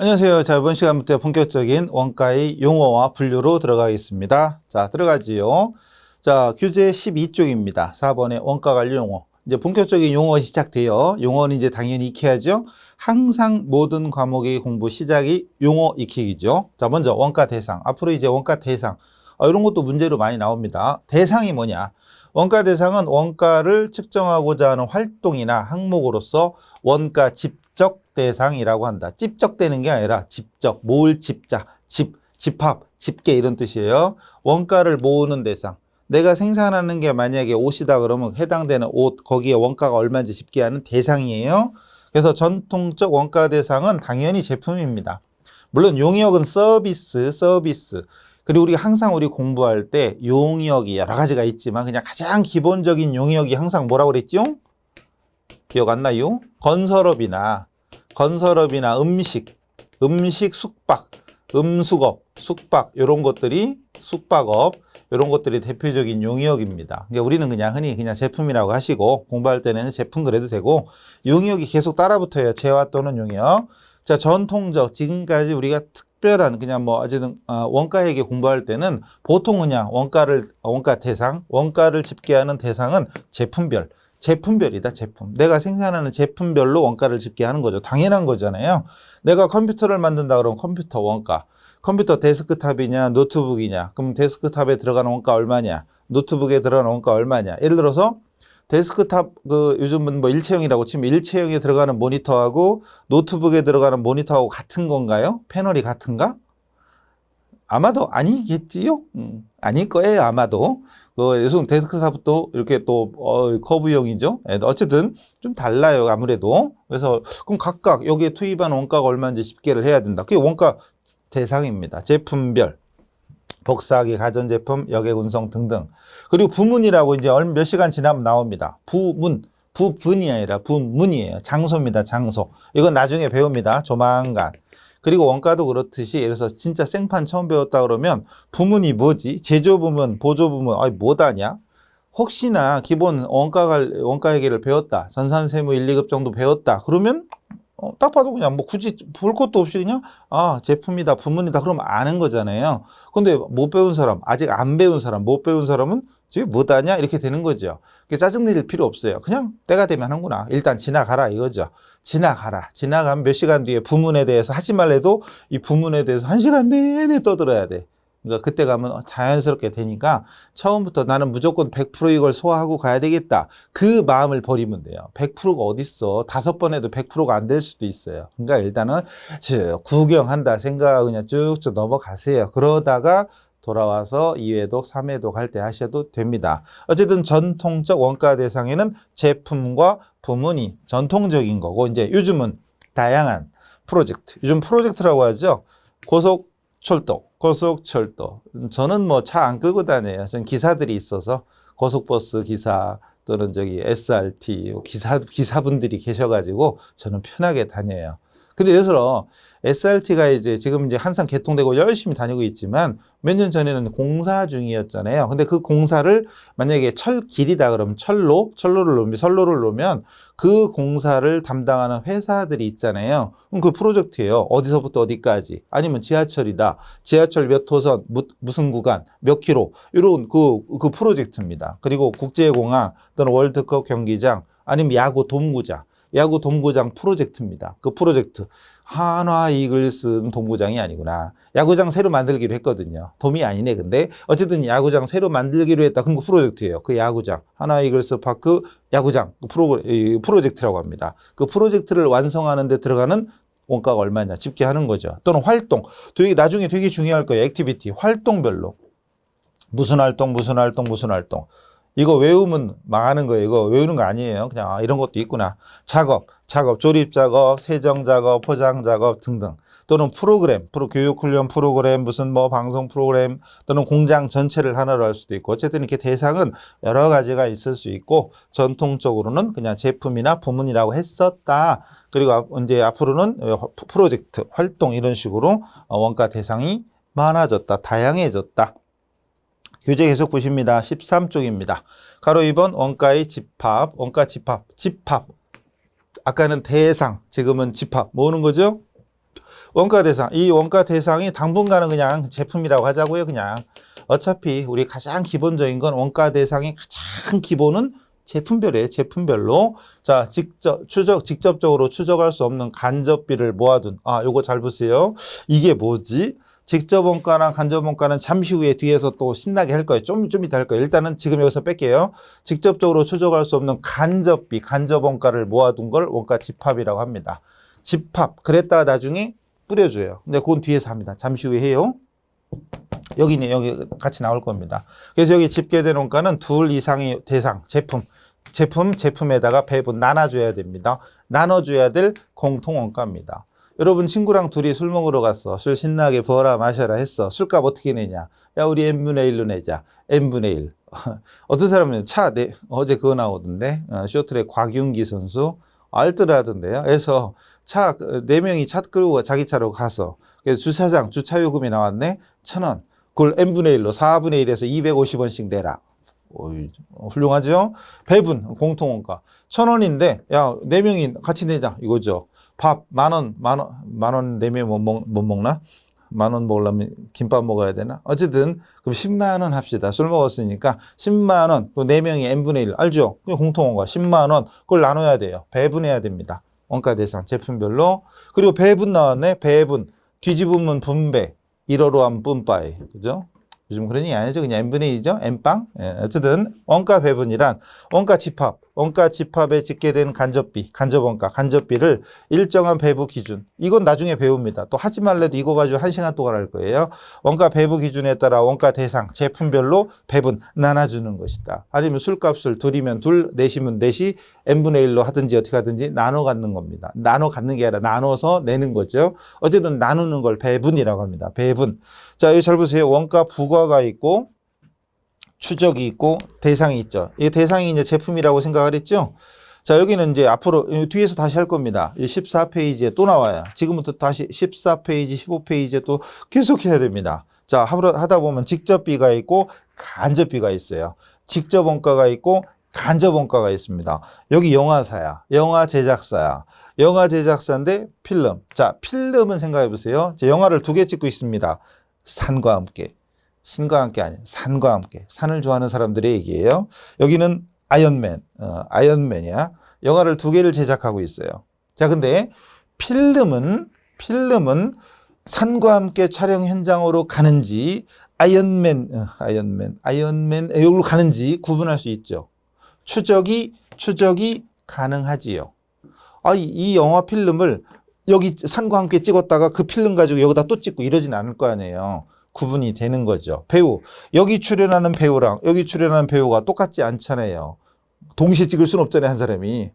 안녕하세요. 자, 이번 시간부터 본격적인 원가의 용어와 분류로 들어가겠습니다. 자, 들어가지요. 자, 규제 12쪽입니다. 4번의 원가 관련 용어. 이제 본격적인 용어가 시작돼요. 용어는 이제 당연히 익혀야죠. 항상 모든 과목의 공부 시작이 용어 익히기죠. 자, 먼저 원가 대상. 앞으로 이제 원가 대상. 이런 것도 문제로 많이 나옵니다. 대상이 뭐냐? 원가 대상은 원가를 측정하고자 하는 활동이나 항목으로서 원가 집적 대상이라고 한다. 집적되는 게 아니라 집적, 모을 집자, 집합, 집계 이런 뜻이에요. 원가를 모으는 대상. 내가 생산하는 게 만약에 옷이다 그러면 해당되는 옷, 거기에 원가가 얼마인지 집계하는 대상이에요. 그래서 전통적 원가 대상은 당연히 제품입니다. 물론 용역은 서비스. 그리고 우리가 항상 우리 공부할 때 용역이 여러 가지가 있지만 그냥 가장 기본적인 용역이 항상 뭐라고 그랬죠? 기억 안 나요? 건설업이나 음식, 숙박, 숙박 이런 것들이 숙박업 이런 것들이 대표적인 용역입니다. 그러니까 우리는 그냥 흔히 그냥 제품이라고 하시고 공부할 때는 제품 그래도 되고 용역이 계속 따라붙어요. 재화 또는 용역. 자, 전통적 지금까지 우리가 특별한 그냥 뭐 어쨌든 원가회계 공부할 때는 보통 그냥 원가 대상, 원가를 집계하는 대상은 제품별이다, 제품. 내가 생산하는 제품별로 원가를 집계하는 거죠. 당연한 거잖아요. 내가 컴퓨터를 만든다 그러면 컴퓨터 원가. 컴퓨터 데스크탑이냐, 노트북이냐. 그럼 데스크탑에 들어가는 원가 얼마냐? 노트북에 들어가는 원가 얼마냐? 예를 들어서 데스크탑 요즘은 뭐 일체형이라고 치면 일체형에 들어가는 모니터하고 노트북에 들어가는 모니터하고 같은 건가요? 패널이 같은가? 아마도 아니겠지요? 아닐 거예요, 아마도. 요즘 데스크탑도 이렇게 또, 커브형이죠? 어쨌든 좀 달라요, 아무래도. 그래서, 그럼 각각 여기에 투입한 원가가 얼마인지 집계를 해야 된다. 그게 원가 대상입니다. 제품별. 복사하기, 가전제품, 여객운송 등등. 그리고 부문이라고 이제 몇 시간 지나면 나옵니다. 부분이 아니라 부문이에요. 장소입니다, 장소. 이건 나중에 배웁니다, 조만간. 그리고 원가도 그렇듯이 예를 들어서 진짜 생판 처음 배웠다 그러면 부문이 뭐지? 제조부문, 보조부문, 뭐다냐? 혹시나 기본 원가 회계를 배웠다. 전산세무 1, 2급 정도 배웠다. 그러면 딱 봐도 그냥 뭐 굳이 볼 것도 없이 그냥 제품이다, 부문이다 그러면 아는 거잖아요. 근데 못 배운 사람, 아직 안 배운 사람, 못 배운 사람은 저게 뭐다냐 이렇게 되는 거죠. 짜증낼 필요 없어요. 그냥 때가 되면 하는구나. 일단 지나가라 이거죠. 지나가면 몇 시간 뒤에 부문에 대해서 하지 말래도 이 부문에 대해서 1시간 내내 떠들어야 돼. 그러니까 그때 가면 자연스럽게 되니까 처음부터 나는 무조건 100% 이걸 소화하고 가야 되겠다. 그 마음을 버리면 돼요. 100%가 어딨어. 5번 해도 100%가 안 될 수도 있어요. 그러니까 일단은 구경한다 생각하고 그냥 쭉쭉 넘어가세요. 그러다가 돌아와서 2회독, 3회독 할 때 하셔도 됩니다. 어쨌든 전통적 원가 대상에는 제품과 부문이 전통적인 거고 이제 요즘은 다양한 프로젝트. 요즘 프로젝트라고 하죠. 고속철도. 저는 뭐 차 안 끌고 다녀요. 전 기사들이 있어서 고속버스 기사 또는 SRT 기사분들이 계셔가지고 저는 편하게 다녀요. 근데 예를 들어 SRT가 이제 지금 이제 항상 개통되고 열심히 다니고 있지만 몇 년 전에는 공사 중이었잖아요. 근데 그 공사를 만약에 철길이다 그러면 선로를 놓으면 그 공사를 담당하는 회사들이 있잖아요. 그럼 그 프로젝트예요. 어디서부터 어디까지. 아니면 지하철이다. 지하철 몇 호선, 무슨 구간, 몇 킬로. 이런 그 프로젝트입니다. 그리고 국제공항 또는 월드컵 경기장 아니면 야구 돔구장 프로젝트입니다. 그 프로젝트. 한화 이글스 돔구장이 아니구나. 야구장 새로 만들기로 했거든요. 돔이 아니네, 근데. 어쨌든 야구장 새로 만들기로 했다. 그럼 그 프로젝트예요. 그 야구장. 한화 이글스 파크 야구장. 프로젝트라고 합니다. 그 프로젝트를 완성하는 데 들어가는 원가가 얼마냐. 집계하는 거죠. 또는 활동. 나중에 되게 중요할 거예요. 액티비티. 활동별로. 무슨 활동. 이거 외우면 망하는 거예요. 이거 외우는 거 아니에요. 그냥 이런 것도 있구나. 작업, 조립 작업, 세정 작업, 포장 작업 등등. 또는 교육 훈련 프로그램, 무슨 뭐 방송 프로그램 또는 공장 전체를 하나로 할 수도 있고 어쨌든 이렇게 대상은 여러 가지가 있을 수 있고 전통적으로는 그냥 제품이나 부문이라고 했었다. 그리고 이제 앞으로는 프로젝트, 활동 이런 식으로 원가 대상이 많아졌다. 다양해졌다. 교재 계속 보십니다. 13쪽입니다. 가로 2번 원가의 집합. 아까는 대상, 지금은 집합. 뭐는 거죠? 원가 대상. 이 원가 대상이 당분간은 그냥 제품이라고 하자고요. 그냥. 어차피 우리 가장 기본적인 건 원가 대상의 가장 기본은 제품별이에요. 제품별로. 자, 직접적으로 추적할 수 없는 간접비를 모아둔. 요거 잘 보세요. 이게 뭐지? 직접 원가랑 간접 원가는 잠시 후에 뒤에서 또 신나게 할 거예요. 좀 이따 할 거예요. 일단은 지금 여기서 뺄게요. 직접적으로 추적할 수 없는 간접비, 간접 원가를 모아둔 걸 원가 집합이라고 합니다. 집합. 그랬다가 나중에 뿌려줘요. 근데 그건 뒤에서 합니다. 잠시 후에 해요. 여기네, 여기 같이 나올 겁니다. 그래서 여기 집계된 원가는 둘 이상의 대상, 제품에다가 배분 나눠줘야 됩니다. 나눠줘야 될 공통 원가입니다. 여러분 친구랑 둘이 술 먹으러 갔어. 술 신나게 부어라 마셔라 했어. 술값 어떻게 내냐? 야, 우리 n분의 1로 내자. n분의 1. 어떤 사람은 어제 그거 나오던데. 쇼트랙 곽윤기 선수. 알뜰하던데요. 그래서 네 명이 차 끌고 자기 차로 가서. 그래서 주차 요금이 나왔네. 1,000원. 그걸 n분의 1로 4분의 1에서 250원씩 내라. 훌륭하죠? 배분, 공통원가. 1,000원인데, 야, 네 명이 같이 내자. 이거죠. 밥, 만 원 내면 못 먹나? 10,000원 먹으려면 김밥 먹어야 되나? 어쨌든, 그럼 10만 원 합시다. 술 먹었으니까 10만 원, 그 4명이 n분의 1. 알죠? 그게 공통원가. 10만 원. 그걸 나눠야 돼요. 배분해야 됩니다. 원가 대상, 제품별로. 그리고 배분 나왔네. 배분. 뒤집으면 분배. 1어로 하면 뿜빠이. 그죠? 요즘 그런 얘기 아니죠. 그냥 n분의 2죠. n빵. 예, 어쨌든 원가 배분이란 원가 집합에 집계된 간접비, 간접원가, 간접비를 일정한 배부 기준. 이건 나중에 배웁니다. 또 하지 말래도 이거 가지고 1시간 동안 할 거예요. 원가 배부 기준에 따라 원가 대상, 제품별로 배분 나눠주는 것이다. 아니면 술값을 둘이면 둘, 넷이면 넷이 n분의 1로 하든지 어떻게 하든지 나눠 갖는 겁니다. 나눠 갖는 게 아니라 나눠서 내는 거죠. 어쨌든 나누는 걸 배분이라고 합니다. 배분. 자, 여기 잘 보세요. 원가 부과가 있고 추적이 있고 대상이 있죠. 이 대상이 이제 제품이라고 생각을 했죠. 자, 여기는 이제 앞으로 뒤에서 다시 할 겁니다. 14페이지에 또 나와요. 지금부터 다시 14페이지, 15페이지에 또 계속 해야 됩니다. 자, 하다 보면 직접비가 있고 간접비가 있어요. 직접 원가가 있고 간접 원가가 있습니다. 여기 영화사야. 영화 제작사야. 영화 제작사인데 필름. 자, 필름은 생각해 보세요. 영화를 2개 찍고 있습니다. 산과 함께. 신과 함께 아니에요. 산과 함께. 산을 좋아하는 사람들의 얘기예요. 여기는 아이언맨이야. 영화를 2개를 제작하고 있어요. 자, 근데 필름은 산과 함께 촬영 현장으로 가는지 아이언맨 여기로 가는지 구분할 수 있죠. 추적이 가능하지요. 이 영화 필름을 여기 산과 함께 찍었다가 그 필름 가지고 여기다 또 찍고 이러진 않을 거 아니에요. 구분이 되는 거죠. 배우. 여기 출연하는 배우랑 여기 출연하는 배우가 똑같지 않잖아요. 동시에 찍을 수는 없잖아요, 한 사람이.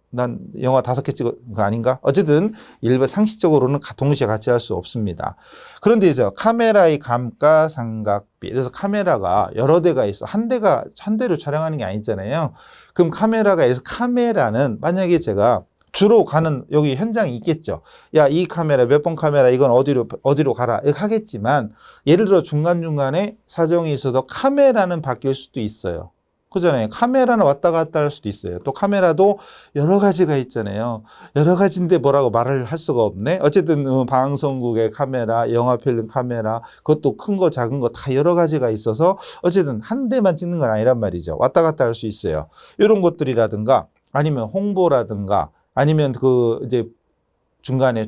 난 영화 5개 찍은 거 아닌가? 어쨌든 일반 상식적으로는 동시에 같이 할 수 없습니다. 그런데 이제 카메라의 감가상각비. 그래서 카메라가 여러 대가 있어. 한 대로 촬영하는 게 아니잖아요. 그럼 카메라는 만약에 제가 주로 가는 여기 현장이 있겠죠. 야, 이 카메라 몇 번 카메라 이건 어디로 가라 이렇게 하겠지만 예를 들어 중간중간에 사정이 있어도 카메라는 바뀔 수도 있어요. 그잖아요. 카메라는 왔다 갔다 할 수도 있어요. 또 카메라도 여러 가지가 있잖아요. 여러 가지인데 뭐라고 말을 할 수가 없네. 어쨌든 방송국의 카메라, 영화 필름 카메라, 그것도 큰 거 작은 거 다 여러 가지가 있어서 어쨌든 한 대만 찍는 건 아니란 말이죠. 왔다 갔다 할 수 있어요. 이런 것들이라든가 아니면 홍보라든가 아니면 이제 중간에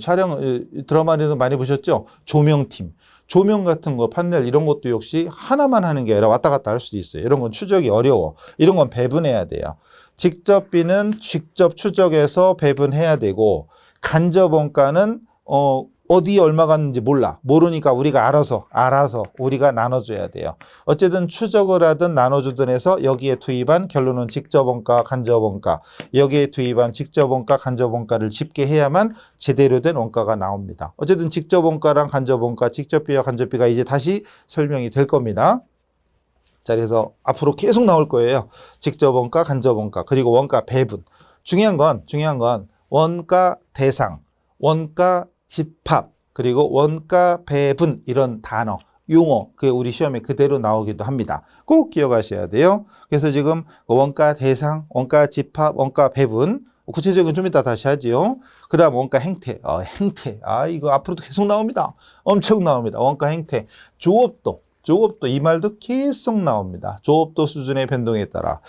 드라마에도 많이 보셨죠? 조명팀. 조명 같은 거, 판넬 이런 것도 역시 하나만 하는 게 아니라 왔다 갔다 할 수도 있어요. 이런 건 추적이 어려워. 이런 건 배분해야 돼요. 직접비는 직접 추적해서 배분해야 되고 간접 원가는 어디에 얼마 갔는지 모르니까 우리가 알아서 우리가 나눠줘야 돼요. 어쨌든 추적을 하든 나눠주든 해서 여기에 투입한 결론은 직접원가, 간접원가. 여기에 투입한 직접원가, 간접원가를 집계해야만 제대로 된 원가가 나옵니다. 어쨌든 직접원가랑 간접원가, 직접비와 간접비가 이제 다시 설명이 될 겁니다. 자, 그래서 앞으로 계속 나올 거예요. 직접원가, 간접원가, 그리고 원가 배분. 중요한 건 원가 대상, 원가 집합, 그리고 원가 배분 이런 단어, 용어 우리 시험에 그대로 나오기도 합니다. 꼭 기억하셔야 돼요. 그래서 지금 원가 대상, 원가 집합, 원가 배분 구체적인 좀 이따 다시 하지요. 그 다음 원가 행태. 행태. 이거 앞으로도 계속 나옵니다. 엄청 나옵니다. 원가 행태. 조업도. 조업도 이 말도 계속 나옵니다. 조업도 수준의 변동에 따라.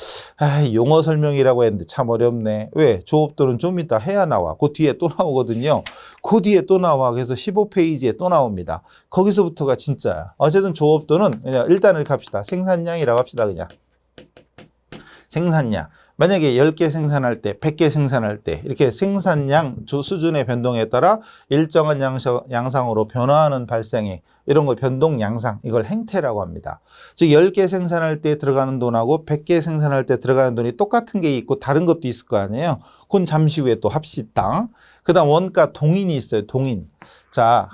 용어 설명이라고 했는데 참 어렵네. 왜? 조업도는 좀 이따 해야 나와. 그 뒤에 또 나오거든요. 그 뒤에 또 나와. 그래서 15페이지에 또 나옵니다. 거기서부터가 진짜야. 어쨌든 조업도는 그냥 일단 이렇게 합시다. 생산량이라고 합시다. 그냥. 생산량. 만약에 10개 생산할 때, 100개 생산할 때 이렇게 생산량 수준의 변동에 따라 일정한 양상으로 변화하는 발생이 이런 걸 변동 양상, 이걸 행태라고 합니다. 즉 10개 생산할 때 들어가는 돈하고 100개 생산할 때 들어가는 돈이 똑같은 게 있고 다른 것도 있을 거 아니에요. 그건 잠시 후에 또 합시다. 그 다음 원가 동인이 있어요. 동인. 자,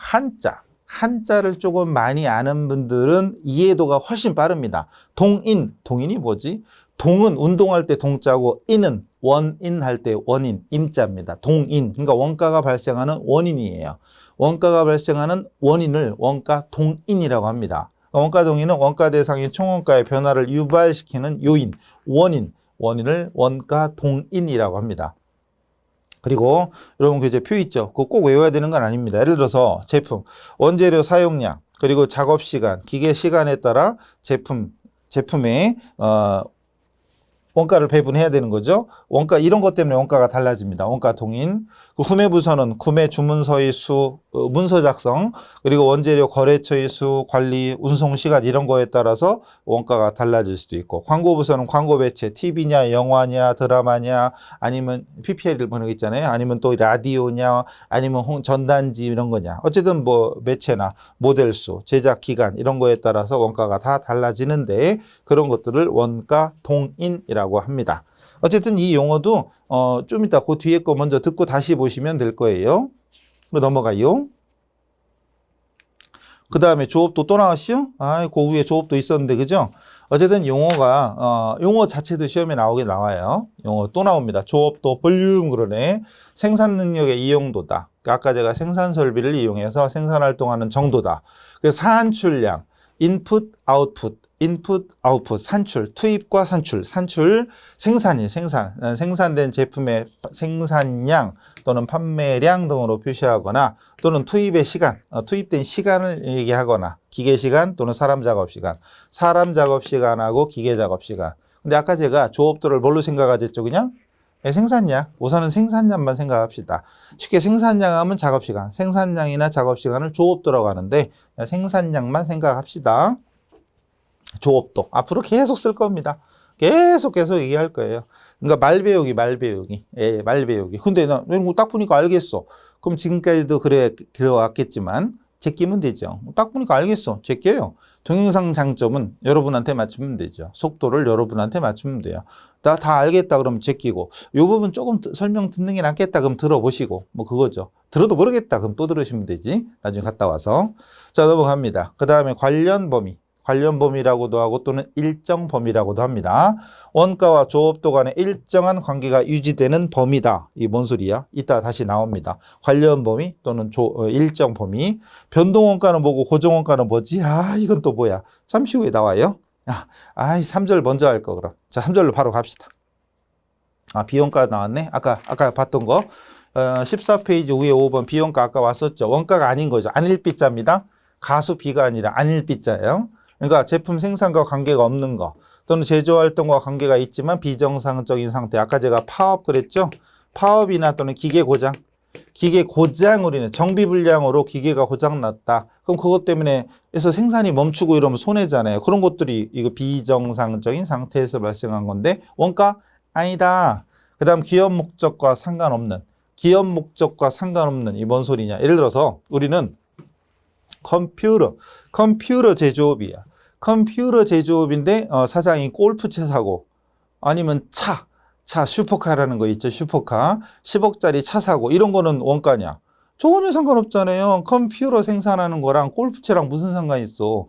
한자를 조금 많이 아는 분들은 이해도가 훨씬 빠릅니다. 동인이 뭐지? 동은 운동할 때 동자고 인은 원인할 때 원인, 인자입니다. 동인. 그러니까 원가가 발생하는 원인이에요. 원가가 발생하는 원인을 원가 동인이라고 합니다. 원가 동인은 원가 대상인 총원가의 변화를 유발시키는 요인, 원인을 원가 동인이라고 합니다. 그리고 여러분 그 이제 표 있죠? 그거 꼭 외워야 되는 건 아닙니다. 예를 들어서 제품, 원재료 사용량, 그리고 작업 시간, 기계 시간에 따라 제품의 원가를 배분해야 되는 거죠. 원가 이런 것 때문에 원가가 달라집니다. 원가 동인. 그 구매 부서는 구매 주문서의 수, 문서 작성, 그리고 원재료 거래처의 수, 관리, 운송 시간 이런 거에 따라서 원가가 달라질 수도 있고, 광고 부서는 광고 매체, TV냐, 영화냐, 드라마냐, 아니면 PPL을 보는 거 있잖아요. 아니면 또 라디오냐, 아니면 전단지 이런 거냐. 어쨌든 뭐 매체나 모델 수, 제작 기간 이런 거에 따라서 원가가 다 달라지는데 그런 것들을 원가 동인이라고 합니다. 어쨌든 이 용어도 좀 이따 그 뒤에 거 먼저 듣고 다시 보시면 될 거예요. 넘어가요. 그 다음에 조업도 또 나왔시요? 그 위에 조업도 있었는데, 그죠? 어쨌든 용어가, 용어 자체도 시험에 나와요. 용어 또 나옵니다. 조업도 볼륨 그러네. 생산 능력의 이용도다. 아까 제가 생산 설비를 이용해서 생산 활동하는 정도다. 그래서 산출량, 인풋, 아웃풋, 산출, 투입과 산출, 생산된 제품의 생산량 또는 판매량 등으로 표시하거나 또는 투입의 시간, 투입된 시간을 얘기하거나 기계 시간 또는 사람 작업 시간하고 기계 작업 시간. 근데 아까 제가 조업도를 뭘로 생각하셨죠? 그냥 생산량, 우선은 생산량만 생각합시다. 쉽게 생산량 하면 작업시간, 생산량이나 작업시간을 조업도라고 하는데 생산량만 생각합시다. 조업도 앞으로 계속 쓸 겁니다. 계속 얘기할 거예요. 그러니까 말 배우기. 예, 말 배우기. 근데 나 딱 보니까 알겠어. 그럼 지금까지도 그래왔겠지만 제끼면 되죠. 딱 보니까 알겠어. 제껴요. 동영상 장점은 여러분한테 맞추면 되죠. 속도를 여러분한테 맞추면 돼요. 다 알겠다 그러면 제끼고, 이 부분 조금 설명 듣는 게 낫겠다 그럼 들어보시고, 뭐 그거죠. 들어도 모르겠다 그럼 또 들으시면 되지. 나중에 갔다 와서. 자, 넘어갑니다. 그 다음에 관련 범위라고도 하고 또는 일정 범위라고도 합니다. 원가와 조업도 간에 일정한 관계가 유지되는 범위다. 이 뭔 소리야? 이따 다시 나옵니다. 관련 범위 또는 일정 범위. 변동 원가는 뭐고 고정 원가는 뭐지? 이건 또 뭐야? 잠시 후에 나와요. 3절 먼저 할 거 그럼. 자, 3절로 바로 갑시다. 비원가 나왔네. 아까 봤던 거. 14페이지 위에 5번 비원가 아까 왔었죠. 원가가 아닌 거죠. 안일비자입니다. 가수 비가 아니라 안일비자예요. 그러니까 제품 생산과 관계가 없는 거 또는 제조활동과 관계가 있지만 비정상적인 상태. 아까 제가 파업 그랬죠. 파업이나 또는 기계 고장으로 인해 정비불량으로 기계가 고장났다. 그럼 그것 때문에 해서 생산이 멈추고 이러면 손해잖아요. 그런 것들이 이거 비정상적인 상태에서 발생한 건데 원가 아니다. 그 다음 기업 목적과 상관없는 이 뭔 소리냐. 예를 들어서 우리는 컴퓨터 제조업이야. 컴퓨터 제조업인데 사장이 골프채 사고 아니면 차 슈퍼카라는 거 있죠. 슈퍼카 10억짜리 차 사고 이런 거는 원가냐? 전혀 상관없잖아요. 컴퓨터 생산하는 거랑 골프채랑 무슨 상관이 있어.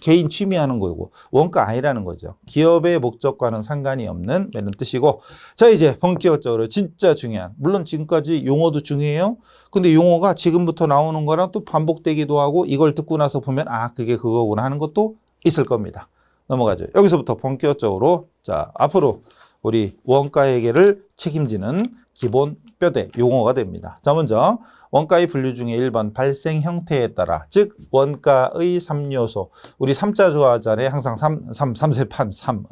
개인 취미하는 거고 원가 아니라는 거죠. 기업의 목적과는 상관이 없는 이런 뜻이고. 자, 이제 본격적으로 진짜 중요한, 물론 지금까지 용어도 중요해요. 근데 용어가 지금부터 나오는 거랑 또 반복되기도 하고 이걸 듣고 나서 보면 그게 그거구나 하는 것도 있을 겁니다. 넘어가죠. 여기서부터 본격적으로 자 앞으로 우리 원가회계를 책임지는 기본 뼈대 용어가 됩니다. 자, 먼저 원가의 분류 중에 1번 발생 형태에 따라, 즉 원가의 3요소. 우리 3자 좋아하잖아요. 항상 3세판 3.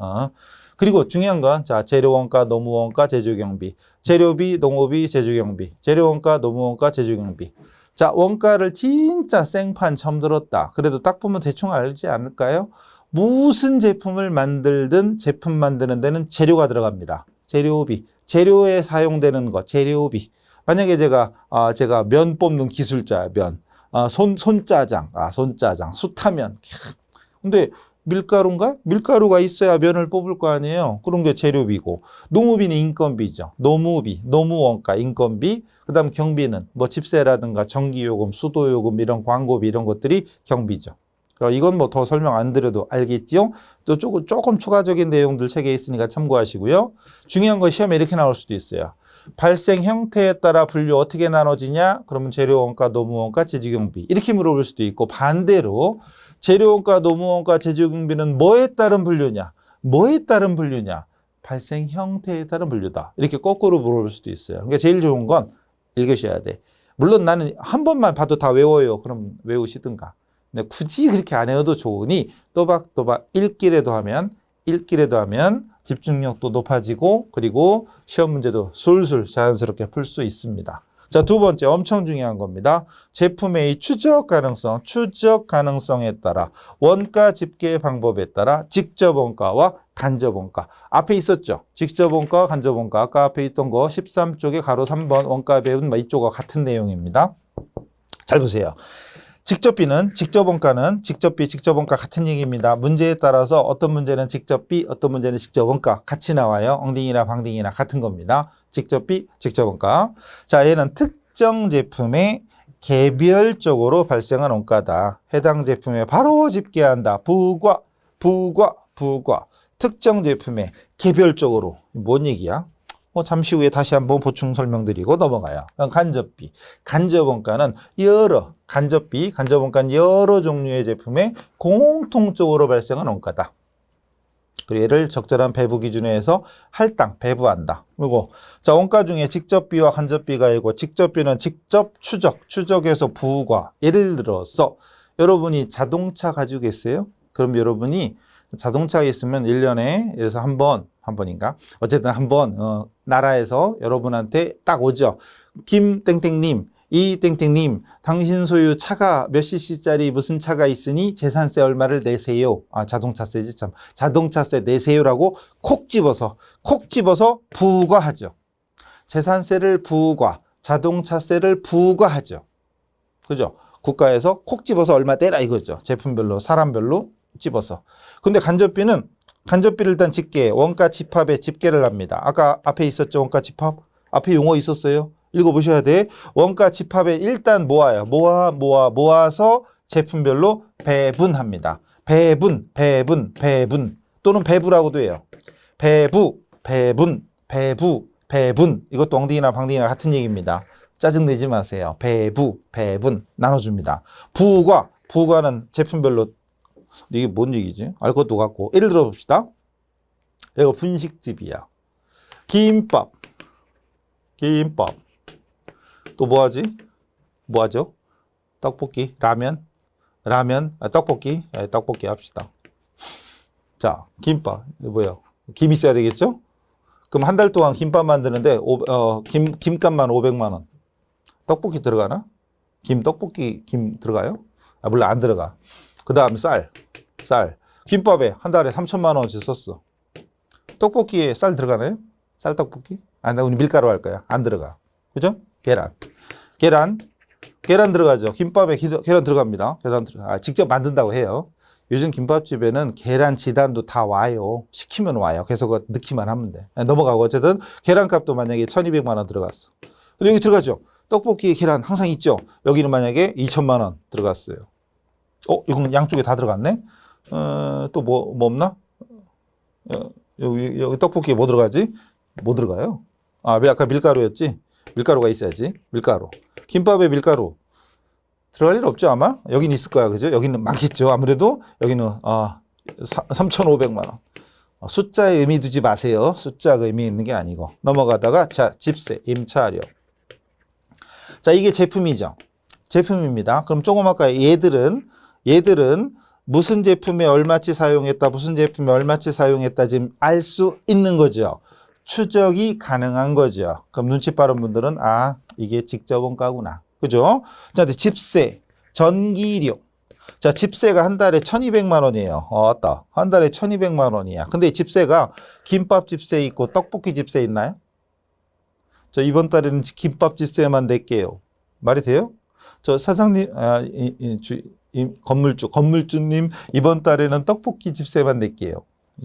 그리고 중요한 건 자, 재료원가, 노무원가, 제조경비, 재료비, 농업비, 제조경비, 재료원가, 노무원가, 제조경비. 자, 원가를 진짜 생판 처음 들었다. 그래도 딱 보면 대충 알지 않을까요? 무슨 제품을 만들든 제품 만드는 데는 재료가 들어갑니다. 재료비, 재료에 사용되는 것, 재료비. 만약에 제가 면 뽑는 기술자야, 면. 손짜장, 손짜장, 숯하면. 근데 밀가루인가? 밀가루가 있어야 면을 뽑을 거 아니에요. 그런 게 재료비고. 농업비는 인건비죠. 노무비, 노무원가, 인건비. 그다음 경비는 뭐 집세라든가 전기요금, 수도요금 이런 광고비 이런 것들이 경비죠. 이건 뭐 더 설명 안 드려도 알겠지요? 또 조금 추가적인 내용들 책에 있으니까 참고하시고요. 중요한 건 시험에 이렇게 나올 수도 있어요. 발생 형태에 따라 분류 어떻게 나눠지냐? 그러면 재료원가, 노무원가, 제조경비 이렇게 물어볼 수도 있고, 반대로 재료원가, 노무원가, 제조경비는 뭐에 따른 분류냐? 뭐에 따른 분류냐? 발생 형태에 따른 분류다. 이렇게 거꾸로 물어볼 수도 있어요. 그러니까 제일 좋은 건 읽으셔야 돼. 물론 나는 한 번만 봐도 다 외워요. 그럼 외우시든가. 근데 굳이 그렇게 안 해도 좋으니 또박또박 읽기라도 하면 집중력도 높아지고, 그리고 시험 문제도 술술 자연스럽게 풀 수 있습니다. 자, 두 번째 엄청 중요한 겁니다. 제품의 추적 가능성에 따라 원가 집계 방법에 따라 직접 원가와 간접 원가. 앞에 있었죠. 직접 원가와 간접 원가. 아까 앞에 있던 거 13쪽에 가로 3번 원가 배분 이쪽과 같은 내용입니다. 잘 보세요. 직접비는, 직접 원가는 직접비, 직접 원가 같은 얘기입니다. 문제에 따라서 어떤 문제는 직접비, 어떤 문제는 직접 원가 같이 나와요. 엉딩이나 방딩이나 같은 겁니다. 직접비, 직접 원가. 자, 얘는 특정 제품에 개별적으로 발생한 원가다. 해당 제품에 바로 집계한다. 부과. 특정 제품에 개별적으로. 뭔 얘기야? 잠시 후에 다시 한번 보충 설명드리고 넘어가요. 간접비. 간접원가는 간접원가는 여러 종류의 제품에 공통적으로 발생한 원가다. 그리고 얘를 적절한 배부 기준에 해서 할당, 배부한다. 그리고 자, 원가 중에 직접비와 간접비가 있고, 직접비는 직접 추적해서 부과. 예를 들어서 여러분이 자동차 가지고 계세요? 그럼 여러분이 자동차가 있으면 1년에 그래서 한 번인가? 어쨌든 한 번 나라에서 여러분한테 딱 오죠. 김 땡땡님, 이 땡땡님, 당신 소유 차가 몇 cc짜리 무슨 차가 있으니 재산세 얼마를 내세요. 자동차세지 참. 자동차세 내세요라고 콕 집어서 부과하죠. 재산세를 부과, 자동차세를 부과하죠. 그죠? 국가에서 콕 집어서 얼마 떼라 이거죠. 제품별로, 사람별로 집어서. 근데 간접비를 일단 집계, 원가 집합에 집계를 합니다. 아까 앞에 있었죠, 원가 집합? 앞에 용어 있었어요. 읽어보셔야 돼. 원가 집합에 일단 모아서 제품별로 배분합니다. 배분 또는 배부라고도 해요. 배분. 이것도 엉덩이나 방덩이나 같은 얘기입니다. 짜증내지 마세요. 배분 나눠줍니다. 부과는 제품별로. 이게 뭔 얘기지? 알 것도 같고. 예를 들어 봅시다. 이거 분식집이야. 김밥. 또 뭐하죠? 떡볶이, 라면, 떡볶이 합시다. 자, 김밥. 이거 김 있어야 되겠죠? 그럼 한 달 동안 김밥 만드는데 김값만 500만 원. 떡볶이 들어가나? 떡볶이 들어가요? 물론 안 들어가. 그 다음 쌀. 김밥에 한 달에 3천만 원어치 썼어. 떡볶이에 쌀 들어가나요? 쌀떡볶이? 나 우리 밀가루 할 거야. 안 들어가. 그죠? 계란 들어가죠. 김밥에 계란 들어갑니다. 직접 만든다고 해요. 요즘 김밥집에는 계란 지단도 다 와요. 시키면 와요. 그래서 그거 넣기만 하면 돼. 넘어가고 어쨌든 계란값도 만약에 1,200만 원 들어갔어. 근데 여기 들어가죠. 떡볶이에 계란 항상 있죠. 여기는 만약에 2천만 원 들어갔어요. 이건 양쪽에 다 들어갔네. 또 뭐 없나? 여기 떡볶이에 뭐 들어가지? 뭐 들어가요? 왜 아까 밀가루였지? 밀가루가 있어야지. 밀가루. 김밥에 밀가루 들어갈 일 없죠 아마? 여긴 있을 거야, 그죠? 여기는 많겠죠. 아무래도 여기는 3,500만 원. 숫자에 의미 두지 마세요. 숫자가 의미 있는 게 아니고. 넘어가다가 자, 집세, 임차료. 자, 이게 제품이죠. 제품입니다. 그럼 조금 아까 얘들은 무슨 제품에 얼마치 사용했다, 무슨 제품에 얼마치 사용했다 지금 알 수 있는 거죠. 추적이 가능한 거죠. 그럼 눈치 빠른 분들은 아, 이게 직접 원가구나. 그죠? 자, 집세, 전기료. 자, 집세가 한 달에 1,200만 원이에요. 맞다. 한 달에 1,200만 원이야. 근데 이 집세가 김밥 집세 있고 떡볶이 집세 있나요? 저 이번 달에는 김밥 집세만 낼게요. 말이 돼요? 저 사장님, 건물주님, 이번 달에는 떡볶이 집세만 낼게요.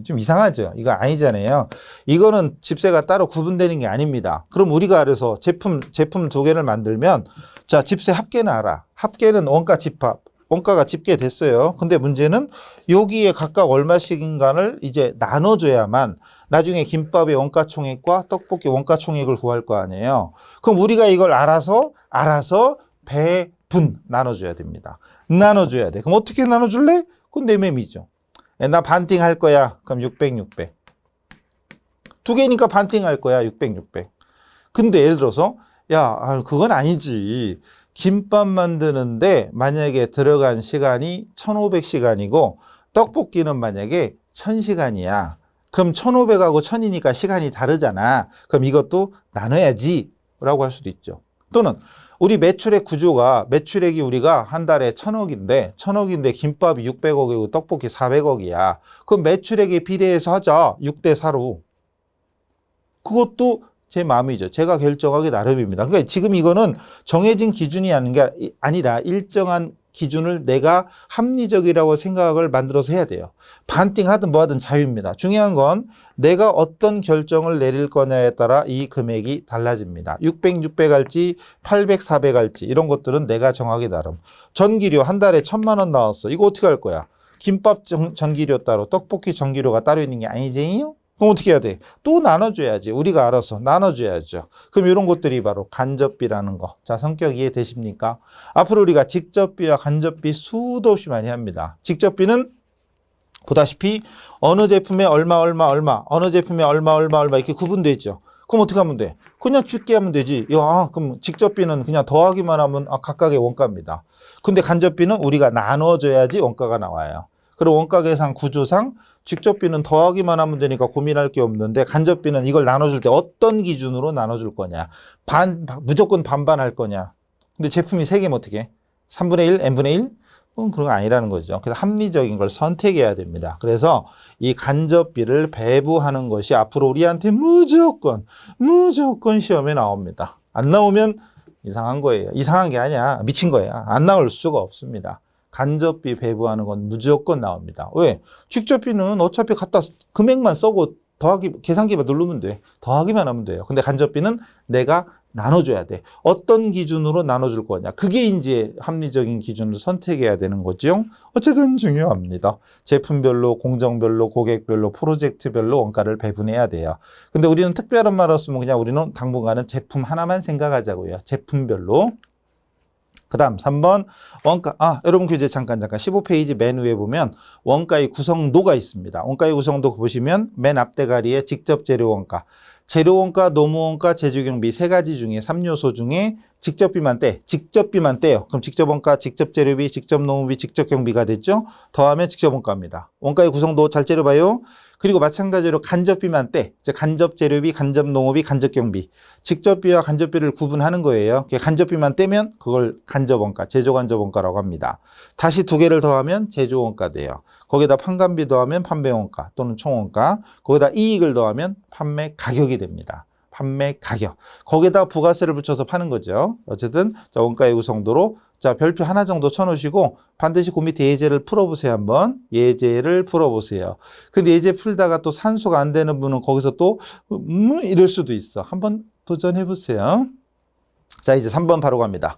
좀 이상하죠? 이거 아니잖아요. 이거는 집세가 따로 구분되는 게 아닙니다. 그럼 우리가 알아서 제품 두 개를 만들면, 자, 집세 합계는 알아. 합계는 원가 집합. 원가가 집계됐어요. 근데 문제는 여기에 각각 얼마씩인가를 이제 나눠줘야만 나중에 김밥의 원가 총액과 떡볶이 원가 총액을 구할 거 아니에요. 그럼 우리가 이걸 알아서 배분 나눠줘야 됩니다. 나눠줘야 돼. 그럼 어떻게 나눠줄래? 그건 내 맴이죠. 나 반띵 할 거야. 그럼 600, 600. 두 개니까 반띵 할 거야. 600, 600. 근데 예를 들어서 야, 그건 아니지. 김밥 만드는데 만약에 들어간 시간이 1,500시간이고 떡볶이는 만약에 1,000시간이야. 그럼 1,500하고 1,000이니까 시간이 다르잖아. 그럼 이것도 나눠야지 라고 할 수도 있죠. 또는 우리 매출액 구조가 매출액이 우리가 한 달에 1,000억인데 김밥이 600억이고 떡볶이 400억이야. 그럼 매출액에 비례해서 하자. 6대 4로. 그것도 제 마음이죠. 제가 결정하기 나름입니다. 그러니까 지금 이거는 정해진 기준이 아니라 일정한 기준을 내가 합리적이라고 생각을 만들어서 해야 돼요. 반띵하든 뭐하든 자유입니다. 중요한 건 내가 어떤 결정을 내릴 거냐에 따라 이 금액이 달라집니다. 600, 600 할지 800, 400 할지 이런 것들은 내가 정하기 나름. 전기료 한 달에 1,000만 원 나왔어. 이거 어떻게 할 거야? 김밥 전기료 따로 떡볶이 전기료가 따로 있는 게 아니지요? 그럼 어떻게 해야 돼? 또 나눠줘야지. 우리가 알아서 나눠줘야죠. 그럼 이런 것들이 바로 간접비라는 거. 자, 성격 이해되십니까? 앞으로 우리가 직접비와 간접비 수도 없이 많이 합니다. 직접비는 보다시피 어느 제품에 얼마, 어느 제품에 얼마 이렇게 구분되죠. 그럼 어떻게 하면 돼? 그냥 쉽게 하면 되지. 그럼 직접비는 그냥 더하기만 하면 각각의 원가입니다. 근데 간접비는 우리가 나눠줘야지 원가가 나와요. 그리고 원가 계산 구조상 직접비는 더하기만 하면 되니까 고민할 게 없는데 간접비는 이걸 나눠줄 때 어떤 기준으로 나눠줄 거냐. 무조건 반반 할 거냐. 근데 제품이 3개면 어떻게 해? 3분의 1, n분의 1? 그건 그런 거 아니라는 거죠. 그래서 합리적인 걸 선택해야 됩니다. 그래서 이 간접비를 배부하는 것이 앞으로 우리한테 무조건 시험에 나옵니다. 안 나오면 이상한 거예요. 이상한 게 아니야. 미친 거야. 안 나올 수가 없습니다. 간접비 배부하는 건 무조건 나옵니다. 왜? 직접비는 어차피 갖다 금액만 써고 더하기 계산기만 누르면 돼. 더하기만 하면 돼요. 근데 간접비는 내가 나눠줘야 돼. 어떤 기준으로 나눠줄 거냐. 그게 이제 합리적인 기준을 선택해야 되는 거죠. 어쨌든 중요합니다. 제품별로, 공정별로, 고객별로, 프로젝트별로 원가를 배분해야 돼요. 근데 우리는 특별한 말 없으면 그냥 우리는 당분간은 제품 하나만 생각하자고요. 제품별로. 그 다음 3번 원가. 여러분 교재 잠깐 15페이지 맨 위에 보면 원가의 구성도가 있습니다. 원가의 구성도 보시면 맨 앞대가리에 직접 재료 원가, 재료 원가, 노무 원가, 제조 경비 3가지 중에 3요소 중에 직접비만 떼요. 그럼 직접 원가, 직접 재료비, 직접 노무비, 직접 경비가 됐죠? 더하면 직접 원가입니다. 원가의 구성도 잘 재려봐요. 그리고 마찬가지로 간접비만 떼. 즉 간접 재료비, 간접 농업비, 간접 경비. 직접비와 간접비를 구분하는 거예요. 간접비만 떼면 그걸 간접 원가, 제조 간접 원가라고 합니다. 다시 2개를 더하면 제조 원가 돼요. 거기다 판관비 더하면 판매 원가 또는 총 원가. 거기다 이익을 더하면 판매 가격이 됩니다. 판매 가격. 거기다 부가세를 붙여서 파는 거죠. 어쨌든 자, 원가의 구성도로 자, 별표 하나 정도 쳐놓으시고 반드시 그 밑에 예제를 풀어보세요. 한번 예제를 풀어보세요. 근데 예제 풀다가 또 산수가 안 되는 분은 거기서 또 이럴 수도 있어. 한번 도전해보세요. 자, 이제 3번 바로 갑니다.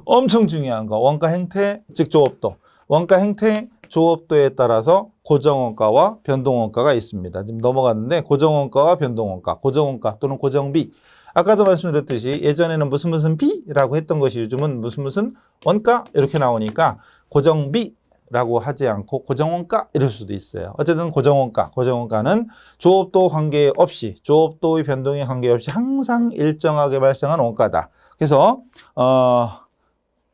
엄청 중요한 거. 원가 행태, 즉 조업도. 원가 행태, 조업도에 따라서 고정원가와 변동원가가 있습니다. 지금 넘어갔는데 고정원가와 변동원가, 고정원가 또는 고정비. 아까도 말씀드렸듯이 예전에는 무슨 비라고 했던 것이 요즘은 무슨 원가 이렇게 나오니까 고정비 라고 하지 않고 고정원가 이럴 수도 있어요. 어쨌든 고정원가는 조업도 관계없이 조업도의 변동에 관계없이 항상 일정하게 발생하는 원가다. 그래서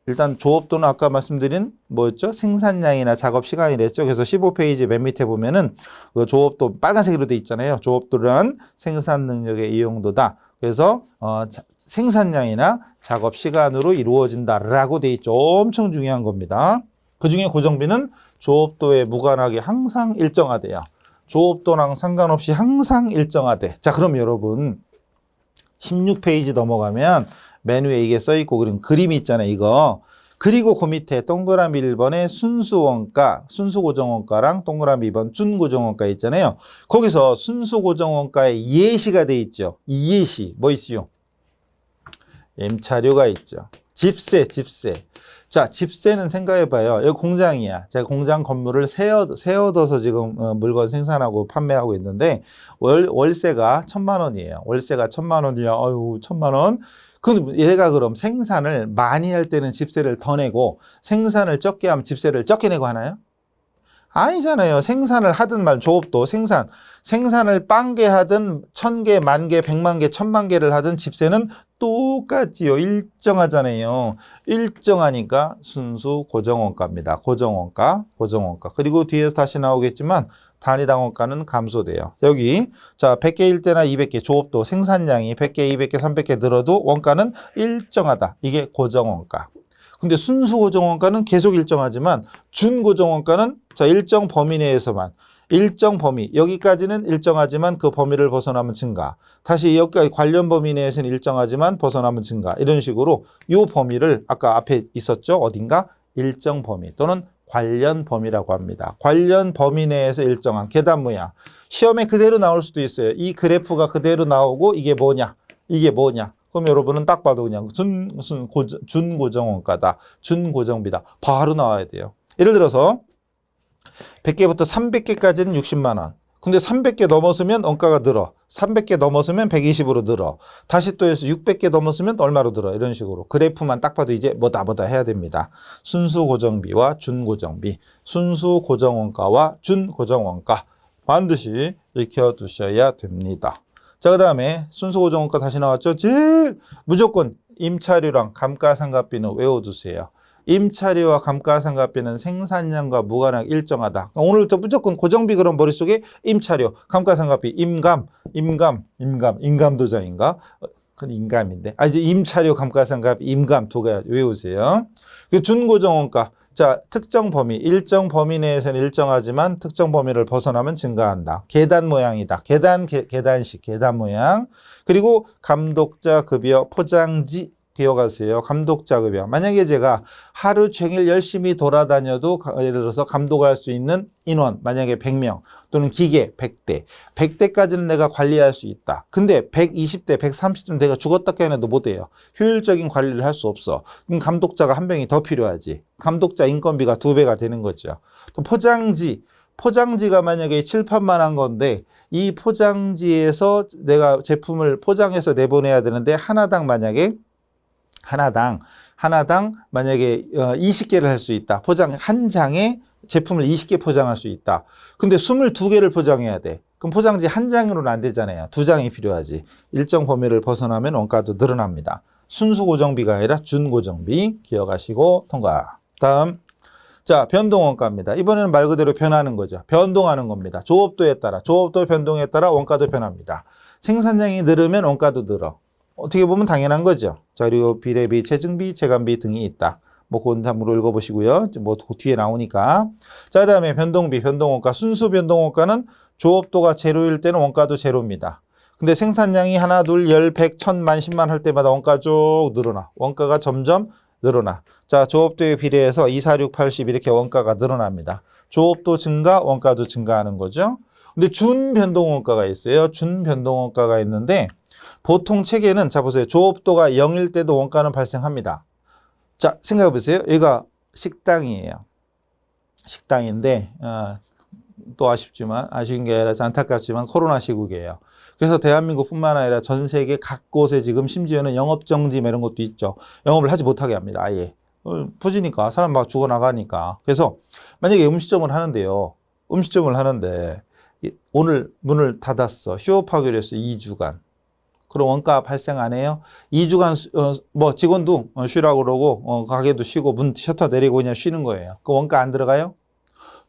일단 조업도는 아까 말씀드린 뭐였죠? 생산량이나 작업 시간이랬죠. 그래서 15페이지 맨 밑에 보면은 그 조업도 빨간색으로 돼 있잖아요. 조업도는 생산 능력의 이용도다. 그래서 생산량이나 작업 시간으로 이루어진다라고 돼 있죠. 엄청 중요한 겁니다. 그중에 고정비는 조업도에 무관하게 항상 일정하대요. 조업도랑 상관없이 항상 일정하대. 자, 그럼 여러분 16페이지 넘어가면 메뉴에 이게 써있고 그런 그림이 있잖아요. 이거. 그리고 그 밑에 동그라미 1번에 순수원가, 순수고정원가랑 동그라미 2번 준고정원가 있잖아요. 거기서 순수고정원가에 예시가 돼 있죠. 이 예시 뭐 있어요? 임차료가 있죠. 집세. 자, 집세는 생각해봐요. 여기 공장이야. 제가 공장 건물을 세워둬서 지금 물건 생산하고 판매하고 있는데 월세가 1,000만 원이에요. 월세가 1,000만 원이야. 아유, 1,000만 원. 그럼 얘가 그럼 생산을 많이 할 때는 집세를 더 내고 생산을 적게 하면 집세를 적게 내고 하나요? 아니잖아요. 생산을 하든 말 조업도 생산을 10,000개 하든 1,000개, 10,000개, 1,000,000개, 1,000,000 개를 하든 집세는 똑같지요. 일정하잖아요. 일정하니까 순수 고정원가입니다. 고정원가. 그리고 뒤에서 다시 나오겠지만 단위당 원가는 감소돼요. 여기 자 100개일 때나 200개 조업도 생산량이 100개, 200개, 300개 늘어도 원가는 일정하다. 이게 고정원가. 근데 순수 고정원가는 계속 일정하지만 준고정원가는 자 일정 범위 내에서만 일정 범위 여기까지는 일정하지만 그 범위를 벗어나면 증가. 다시 여기까지 관련 범위 내에서는 일정하지만 벗어나면 증가. 이런 식으로 이 범위를 아까 앞에 있었죠. 어딘가 일정 범위 또는 관련 범위라고 합니다. 관련 범위 내에서 일정한 계단 모양. 시험에 그대로 나올 수도 있어요. 이 그래프가 그대로 나오고 이게 뭐냐? 그럼 여러분은 딱 봐도 그냥 준고정원가다. 준고정비다. 바로 나와야 돼요. 예를 들어서 100개부터 300개까지는 60만 원. 근데 300개 넘었으면 원가가 늘어. 300개 넘었으면 120으로 늘어. 다시 또 해서 600개 넘었으면 얼마로 늘어. 이런 식으로. 그래프만 딱 봐도 이제 뭐다 해야 됩니다. 순수 고정비와 준고정비. 순수 고정원가와 준고정원가. 반드시 익혀두셔야 됩니다. 자, 그 다음에 순수 고정원가 다시 나왔죠. 제일 무조건 임차료랑 감가상각비는 외워두세요. 임차료와 감가상각비는 생산량과 무관하게 일정하다. 오늘부터 무조건 고정비 그럼 머릿속에 임차료, 감가상각비, 임감도자인가? 그건 임감인데. 이제 임차료, 감가상각비, 임감 두 개 외우세요. 그 준고정원가. 자, 특정 범위, 일정 범위 내에서는 일정하지만 특정 범위를 벗어나면 증가한다. 계단 모양이다. 계단식, 계단 모양. 그리고 감독자 급여, 포장지. 기억하세요. 감독자 급여. 만약에 제가 하루 종일 열심히 돌아다녀도 예를 들어서 감독할 수 있는 인원 만약에 100명 또는 기계 100대. 100대까지는 내가 관리할 수 있다. 근데 120대, 130대는 내가 죽었다 깨어나도 못해요. 효율적인 관리를 할 수 없어. 그럼 감독자가 한 명이 더 필요하지. 감독자 인건비가 2배가 되는 거죠. 또 포장지가 만약에 칠판만 한 건데 이 포장지에서 내가 제품을 포장해서 내보내야 되는데 하나당 만약에 만약에 20개를 할 수 있다. 포장 한 장에 제품을 20개 포장할 수 있다. 근데 22개를 포장해야 돼. 그럼 포장지 한 장으로는 안 되잖아요. 2장이 필요하지. 일정 범위를 벗어나면 원가도 늘어납니다. 순수 고정비가 아니라 준고정비 기억하시고 통과. 다음 자 변동원가입니다. 이번에는 말 그대로 변하는 거죠. 변동하는 겁니다. 조업도 변동에 따라 원가도 변합니다. 생산량이 늘으면 원가도 늘어. 어떻게 보면 당연한 거죠. 자, 그리고 비례비, 체증비, 체감비 등이 있다. 뭐, 그건 참고로 읽어보시고요. 뭐, 뒤에 나오니까. 자, 그 다음에 변동비, 변동원가. 순수 변동원가는 조업도가 제로일 때는 원가도 제로입니다. 근데 생산량이 하나, 둘, 열, 백, 천, 만, 십만 할 때마다 원가 쭉 늘어나. 원가가 점점 늘어나. 자, 조업도에 비례해서 2, 4, 6, 80 이렇게 원가가 늘어납니다. 조업도 증가, 원가도 증가하는 거죠. 근데 준변동원가가 있어요. 준변동원가가 있는데 보통 체계는 자 보세요. 조업도가 0일 때도 원가는 발생합니다. 자 생각해 보세요. 여기가 식당이에요. 식당인데 또 아쉬운 게 아니라 안타깝지만 코로나 시국이에요. 그래서 대한민국뿐만 아니라 전 세계 각 곳에 지금 심지어는 영업정지 이런 것도 있죠. 영업을 하지 못하게 합니다. 아예. 퍼지니까 사람 막 죽어나가니까. 그래서 만약에 음식점을 하는데요. 음식점을 하는데 오늘 문을 닫았어. 휴업하기로 했어. 2주간. 그럼 원가 발생 안 해요? 2주간 뭐 직원도 쉬라고 그러고 가게도 쉬고 문 셔터 내리고 그냥 쉬는 거예요. 그 원가 안 들어가요?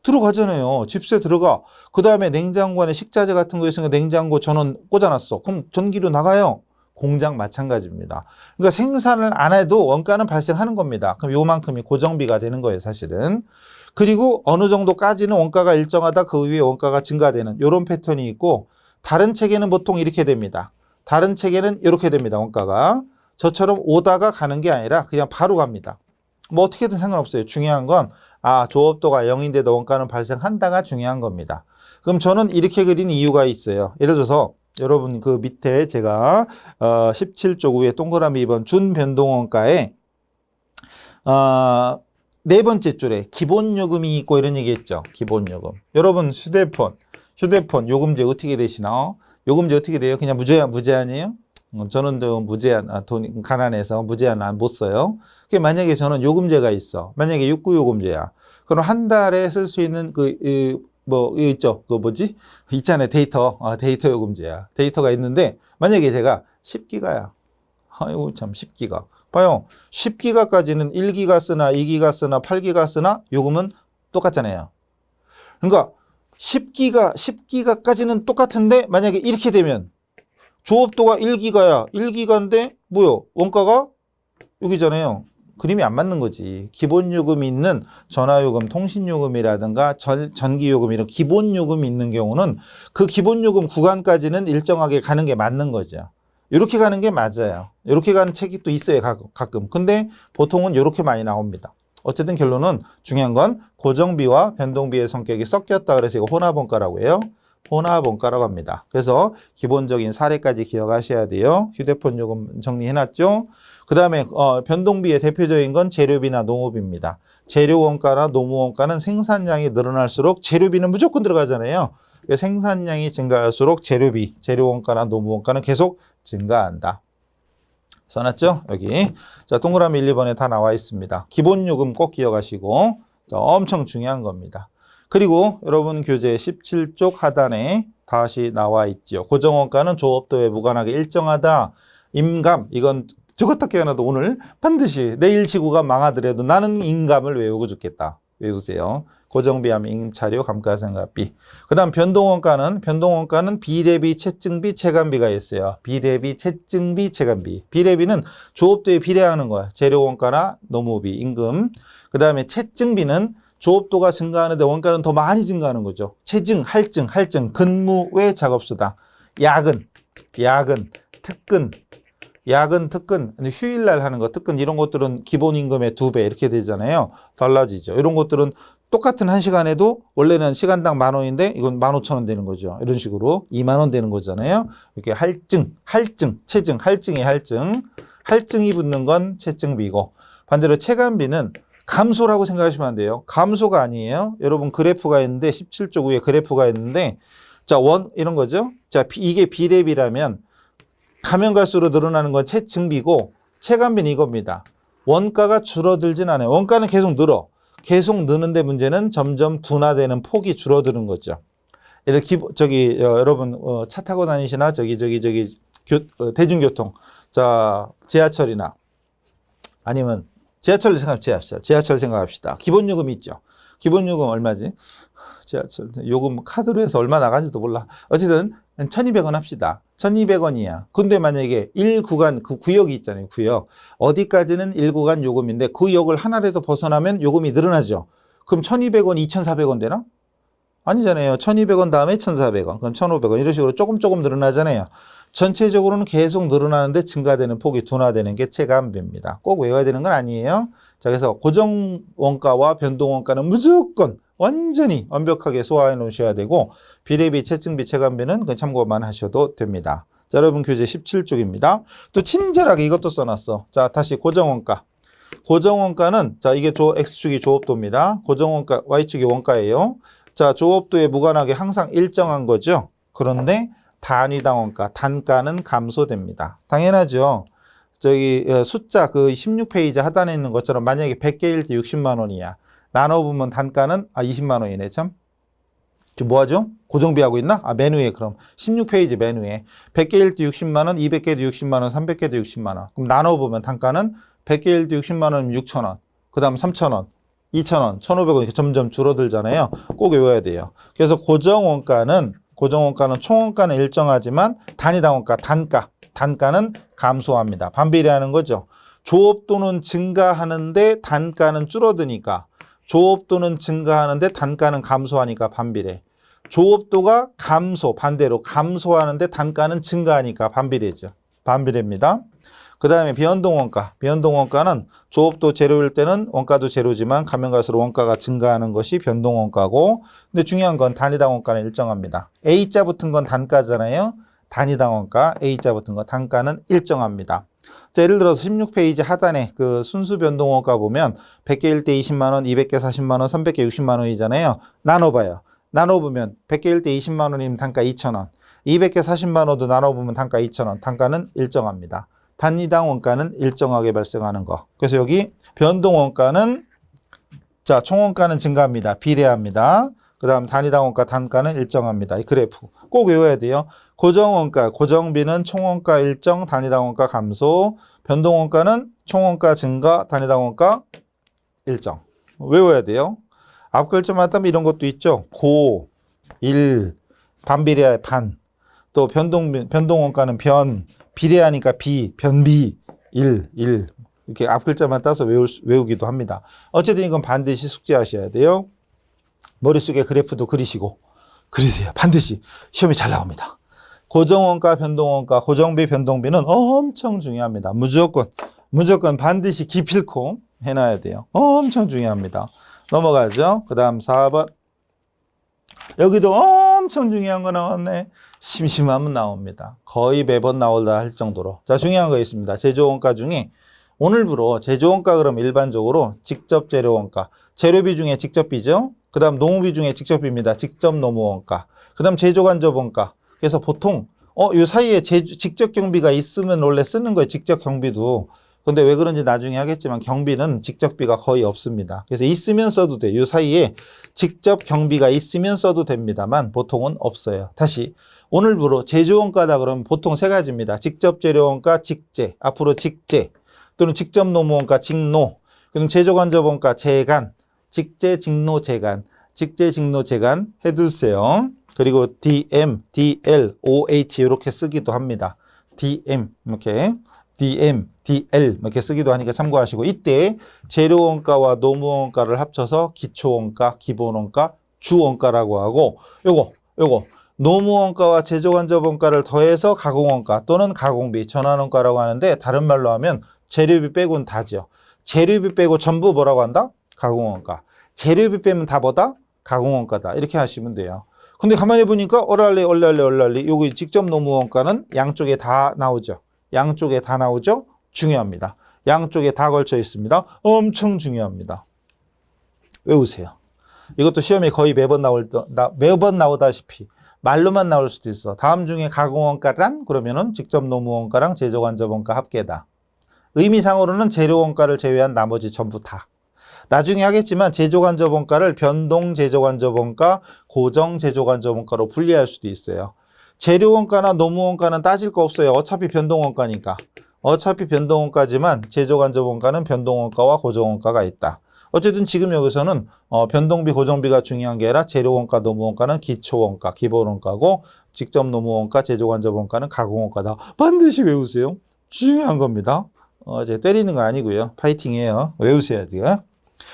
들어가잖아요. 집세 들어가. 그 다음에 냉장고 안에 식자재 같은 거 있으니까 냉장고 전원 꽂아놨어. 그럼 전기료 나가요. 공장 마찬가지입니다. 그러니까 생산을 안 해도 원가는 발생하는 겁니다. 그럼 요만큼이 고정비가 되는 거예요, 사실은. 그리고 어느 정도까지는 원가가 일정하다 그 위에 원가가 증가되는 이런 패턴이 있고, 다른 체계는 보통 이렇게 됩니다. 다른 체계는 이렇게 됩니다. 원가가. 저처럼 오다가 가는 게 아니라 그냥 바로 갑니다. 뭐 어떻게든 상관없어요. 중요한 건 조업도가 0인데도 원가는 발생한다가 중요한 겁니다. 그럼 저는 이렇게 그린 이유가 있어요. 예를 들어서 여러분 그 밑에 제가 17쪽 위에 동그라미 2번 준변동원가에 네 번째 줄에 기본요금이 있고 이런 얘기 했죠. 기본요금. 여러분 휴대폰 요금제 어떻게 되시나? 요금제 어떻게 돼요? 그냥 무제한이에요? 저는 무제한, 돈 가난해서 무제한 못 써요. 그게 만약에 저는 요금제가 있어. 만약에 69요금제야. 그럼 한 달에 쓸 수 있는 있죠. 있잖아요. 데이터 요금제야. 데이터가 있는데, 만약에 제가 10기가야. 아이고, 참, 10기가. 봐요. 10기가까지는 1기가 쓰나 2기가 쓰나 8기가 쓰나 요금은 똑같잖아요. 그러니까 10기가까지는 똑같은데, 만약에 이렇게 되면 조업도가 1기가야. 1기가인데 뭐요? 원가가 여기잖아요. 그림이 안 맞는 거지. 기본요금이 있는 전화요금, 통신요금이라든가 전기요금 이런 기본요금이 있는 경우는 그 기본요금 구간까지는 일정하게 가는 게 맞는 거죠. 이렇게 가는 게 맞아요. 이렇게 가는 책이 또 있어요. 가끔. 근데 보통은 이렇게 많이 나옵니다. 어쨌든 결론은 중요한 건 고정비와 변동비의 성격이 섞였다 그래서 이거 혼합원가라고 해요. 혼합원가라고 합니다. 그래서 기본적인 사례까지 기억하셔야 돼요. 휴대폰 요금 정리해놨죠. 그 다음에 변동비의 대표적인 건 재료비나 농업입니다. 재료원가나 노무원가는 생산량이 늘어날수록 재료비는 무조건 들어가잖아요. 생산량이 증가할수록 재료원가나 노무원가는 계속 증가한다. 써놨죠? 여기. 자, 동그라미 1, 2번에 다 나와 있습니다. 기본요금 꼭 기억하시고, 엄청 중요한 겁니다. 그리고 여러분 교재 17쪽 하단에 다시 나와 있죠. 고정원가는 조업도에 무관하게 일정하다. 임감, 이건 저것다 깨어나도 오늘 반드시 내일 지구가 망하더라도 나는 임감을 외우고 죽겠다. 외우세요. 고정비하면 임차료, 감가상각비. 그 다음 변동원가는 비례비, 채증비, 체감비가 있어요. 비례비, 채증비, 체감비. 비례비는 조업도에 비례하는 거야. 재료원가나 노무비, 임금. 그 다음에 채증비는 조업도가 증가하는데 원가는 더 많이 증가하는 거죠. 체증, 할증, 근무 외 작업수당, 야근, 특근, 휴일날 하는 거, 특근 이런 것들은 기본임금의 2배 이렇게 되잖아요. 달라지죠. 이런 것들은 똑같은 1시간에도 원래는 시간당 10,000원인데 이건 15,000원 되는 거죠. 이런 식으로 20,000원 되는 거잖아요. 이렇게 체증, 할증이 붙는 건 채증비고, 반대로 체감비는 감소라고 생각하시면 안 돼요. 감소가 아니에요. 여러분 그래프가 있는데 17쪽 위에 그래프가 있는데 이런 거죠. 자, 이게 비례비라면 가면 갈수록 늘어나는 건 채증비고, 체감비는 이겁니다. 원가가 줄어들진 않아요. 원가는 계속 늘어. 계속 느는데 문제는 점점 둔화되는 폭이 줄어드는 거죠. 이렇게 여러분 차 타고 다니시나 대중교통, 지하철이나 아니면 지하철 생각합시다. 기본요금이 있죠. 기본요금 얼마지? 지하철 요금 카드로 해서 얼마 나가지도 몰라. 어쨌든 1,200원 합시다. 1,200원이야. 근데 만약에 1구간, 그 구역이 있잖아요. 구역. 어디까지는 1구간 요금인데 그 역을 하나라도 벗어나면 요금이 늘어나죠. 그럼 1,200원, 2,400원 되나? 아니잖아요. 1,200원 다음에 1,400원, 그럼 1,500원 이런 식으로 조금 늘어나잖아요. 전체적으로는 계속 늘어나는데 증가되는 폭이 둔화되는 게 체감비입니다. 꼭 외워야 되는 건 아니에요. 자, 그래서 고정원가와 변동원가는 무조건 완전히 완벽하게 소화해 놓으셔야 되고, 비례비, 채증비, 체감비는 그냥 참고만 하셔도 됩니다. 자, 여러분 교재 17쪽입니다. 또 친절하게 이것도 써놨어. 자, 다시 고정원가. 고정원가는 이게 X축이 조업도입니다. 고정원가, Y축이 원가예요. 자, 조업도에 무관하게 항상 일정한 거죠. 그런데 단위당 원가, 단가는 감소됩니다. 당연하죠. 저기 숫자 그 16페이지 하단에 있는 것처럼 만약에 100개일 때 60만 원이야. 나눠보면 단가는 20만 원이네 참. 지금 뭐 하죠? 고정비하고 있나? 메뉴에 그럼 16페이지 메뉴에 100개일 때 60만 원, 200개도 60만 원, 300개도 60만 원. 그럼 나눠보면 단가는 100개일 때 60만 원이면 6천 원. 그 다음 3천 원, 2천 원, 1,500원 이렇게 점점 줄어들잖아요. 꼭 외워야 돼요. 그래서 고정원가는 총원가는 일정하지만 단위당 원가, 단가는 감소합니다. 반비례하는 거죠. 조업도는 증가하는데 단가는 줄어드니까 조업도는 증가하는데 단가는 감소하니까 반비례. 조업도가 반대로 감소하는데 단가는 증가하니까 반비례죠. 반비례입니다. 그 다음에 변동원가. 변동원가는 조업도 제로일 때는 원가도 제로지만 가면 갈수록 원가가 증가하는 것이 변동원가고, 근데 중요한 건 단위당 원가는 일정합니다. A자 붙은 건 단가잖아요. 단위당 원가, A자 붙은 건 단가는 일정합니다. 자, 예를 들어서 16페이지 하단에 그 순수 변동원가 보면 100개일 때 20만 원, 200개 40만 원, 300개 60만 원이잖아요. 나눠봐요. 나눠보면 100개일 때 20만 원이면 단가 2천 원, 200개 40만 원도 나눠보면 단가 2천 원, 단가는 일정합니다. 단위당 원가는 일정하게 발생하는 거. 그래서 여기 변동원가는 자, 총원가는 증가합니다. 비례합니다. 그 다음 단위당 원가 단가는 일정합니다. 이 그래프 꼭 외워야 돼요. 고정원가, 고정비는 총원가 일정, 단위당 원가 감소. 변동원가는 총원가 증가, 단위당 원가 일정. 외워야 돼요. 앞글자마다 이런 것도 있죠. 고, 일, 반비례 반. 또 변동원가는 비례하니까 변비, 일. 이렇게 앞글자만 따서 외우기도 합니다. 어쨌든 이건 반드시 숙지하셔야 돼요. 머릿속에 그래프도 그리세요. 반드시 시험이 잘 나옵니다. 고정원가, 변동원가, 고정비, 변동비는 엄청 중요합니다. 무조건 반드시 기필코 해놔야 돼요. 엄청 중요합니다. 넘어가죠. 그 다음 4번. 여기도 엄청 중요한 거 나왔네. 심심하면 나옵니다. 거의 매번 나올라 할 정도로. 자, 중요한 거 있습니다. 제조원가 중에 오늘부로 제조원가 그럼 일반적으로 직접 재료원가. 재료비 중에 직접비죠. 그 다음 노무비 중에 직접비입니다. 직접 노무원가. 그 다음 제조간접원가. 그래서 보통 요 사이에 직접 경비가 있으면 원래 쓰는 거예요. 직접 경비도. 근데 왜 그런지 나중에 하겠지만 경비는 직접비가 거의 없습니다. 그래서 있으면 써도 돼요. 요 사이에 직접 경비가 있으면 써도 됩니다만 보통은 없어요. 다시 오늘부로 제조원가다 그러면 보통 세 가지입니다. 직접 재료원가, 직제, 앞으로 직제 또는 직접 노무원가, 직노. 그럼 제조간접원가, 재간, 직제, 직노, 재간, 직제, 직노, 재간 해두세요. 그리고 DM, DL, OH 이렇게 쓰기도 합니다. DM 이렇게 DM, DL 이렇게 쓰기도 하니까 참고하시고, 이때 재료원가와 노무원가를 합쳐서 기초원가, 기본원가, 주원가라고 하고, 요거 노무원가와 제조간접원가를 더해서 가공원가 또는 가공비, 전환원가라고 하는데 다른 말로 하면 재료비 빼고는 다죠. 재료비 빼고 전부 뭐라고 한다? 가공원가. 재료비 빼면 다 뭐다? 가공원가다. 이렇게 하시면 돼요. 근데 가만히 보니까 얼랄리 여기 직접 노무원가는 양쪽에 다 나오죠. 양쪽에 다 나오죠? 중요합니다. 양쪽에 다 걸쳐 있습니다. 엄청 중요합니다. 외우세요. 이것도 시험에 거의 매번 나오다시피 말로만 나올 수도 있어. 다음 중에 가공원가란 그러면은 직접 노무원가랑 제조간접원가 합계다. 의미상으로는 재료원가를 제외한 나머지 전부 다. 나중에 하겠지만 제조간접원가를 변동 제조간접원가, 고정 제조간접원가로 분리할 수도 있어요. 재료원가나 노무원가는 따질 거 없어요. 어차피 변동원가니까. 어차피 변동원가지만 제조간접원가는 변동원가와 고정원가가 있다. 어쨌든 지금 여기서는 변동비, 고정비가 중요한 게 아니라 재료원가, 노무원가는 기초원가, 기본원가고 직접 노무원가, 제조간접원가는 가공원가다. 반드시 외우세요. 중요한 겁니다. 이제 때리는 거 아니고요. 파이팅이에요. 외우셔야 돼요.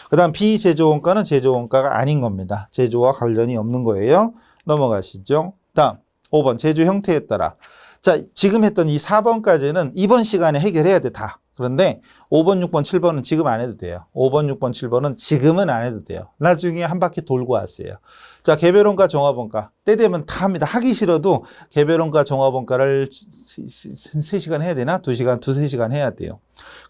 그 다음 비제조원가는 제조원가가 아닌 겁니다. 제조와 관련이 없는 거예요. 넘어가시죠. 다음 5번 제조 형태에 따라. 자, 지금 했던 이 4번까지는 이번 시간에 해결해야 돼 다. 그런데 5번, 6번, 7번은 지금 안 해도 돼요. 5번, 6번, 7번은 지금은 안 해도 돼요. 나중에 한 바퀴 돌고 왔어요. 자, 개별원가, 종합원가. 때 되면 다 합니다. 하기 싫어도 개별원가, 종합원가를 3시간 해야 되나? 2시간, 3시간 해야 돼요.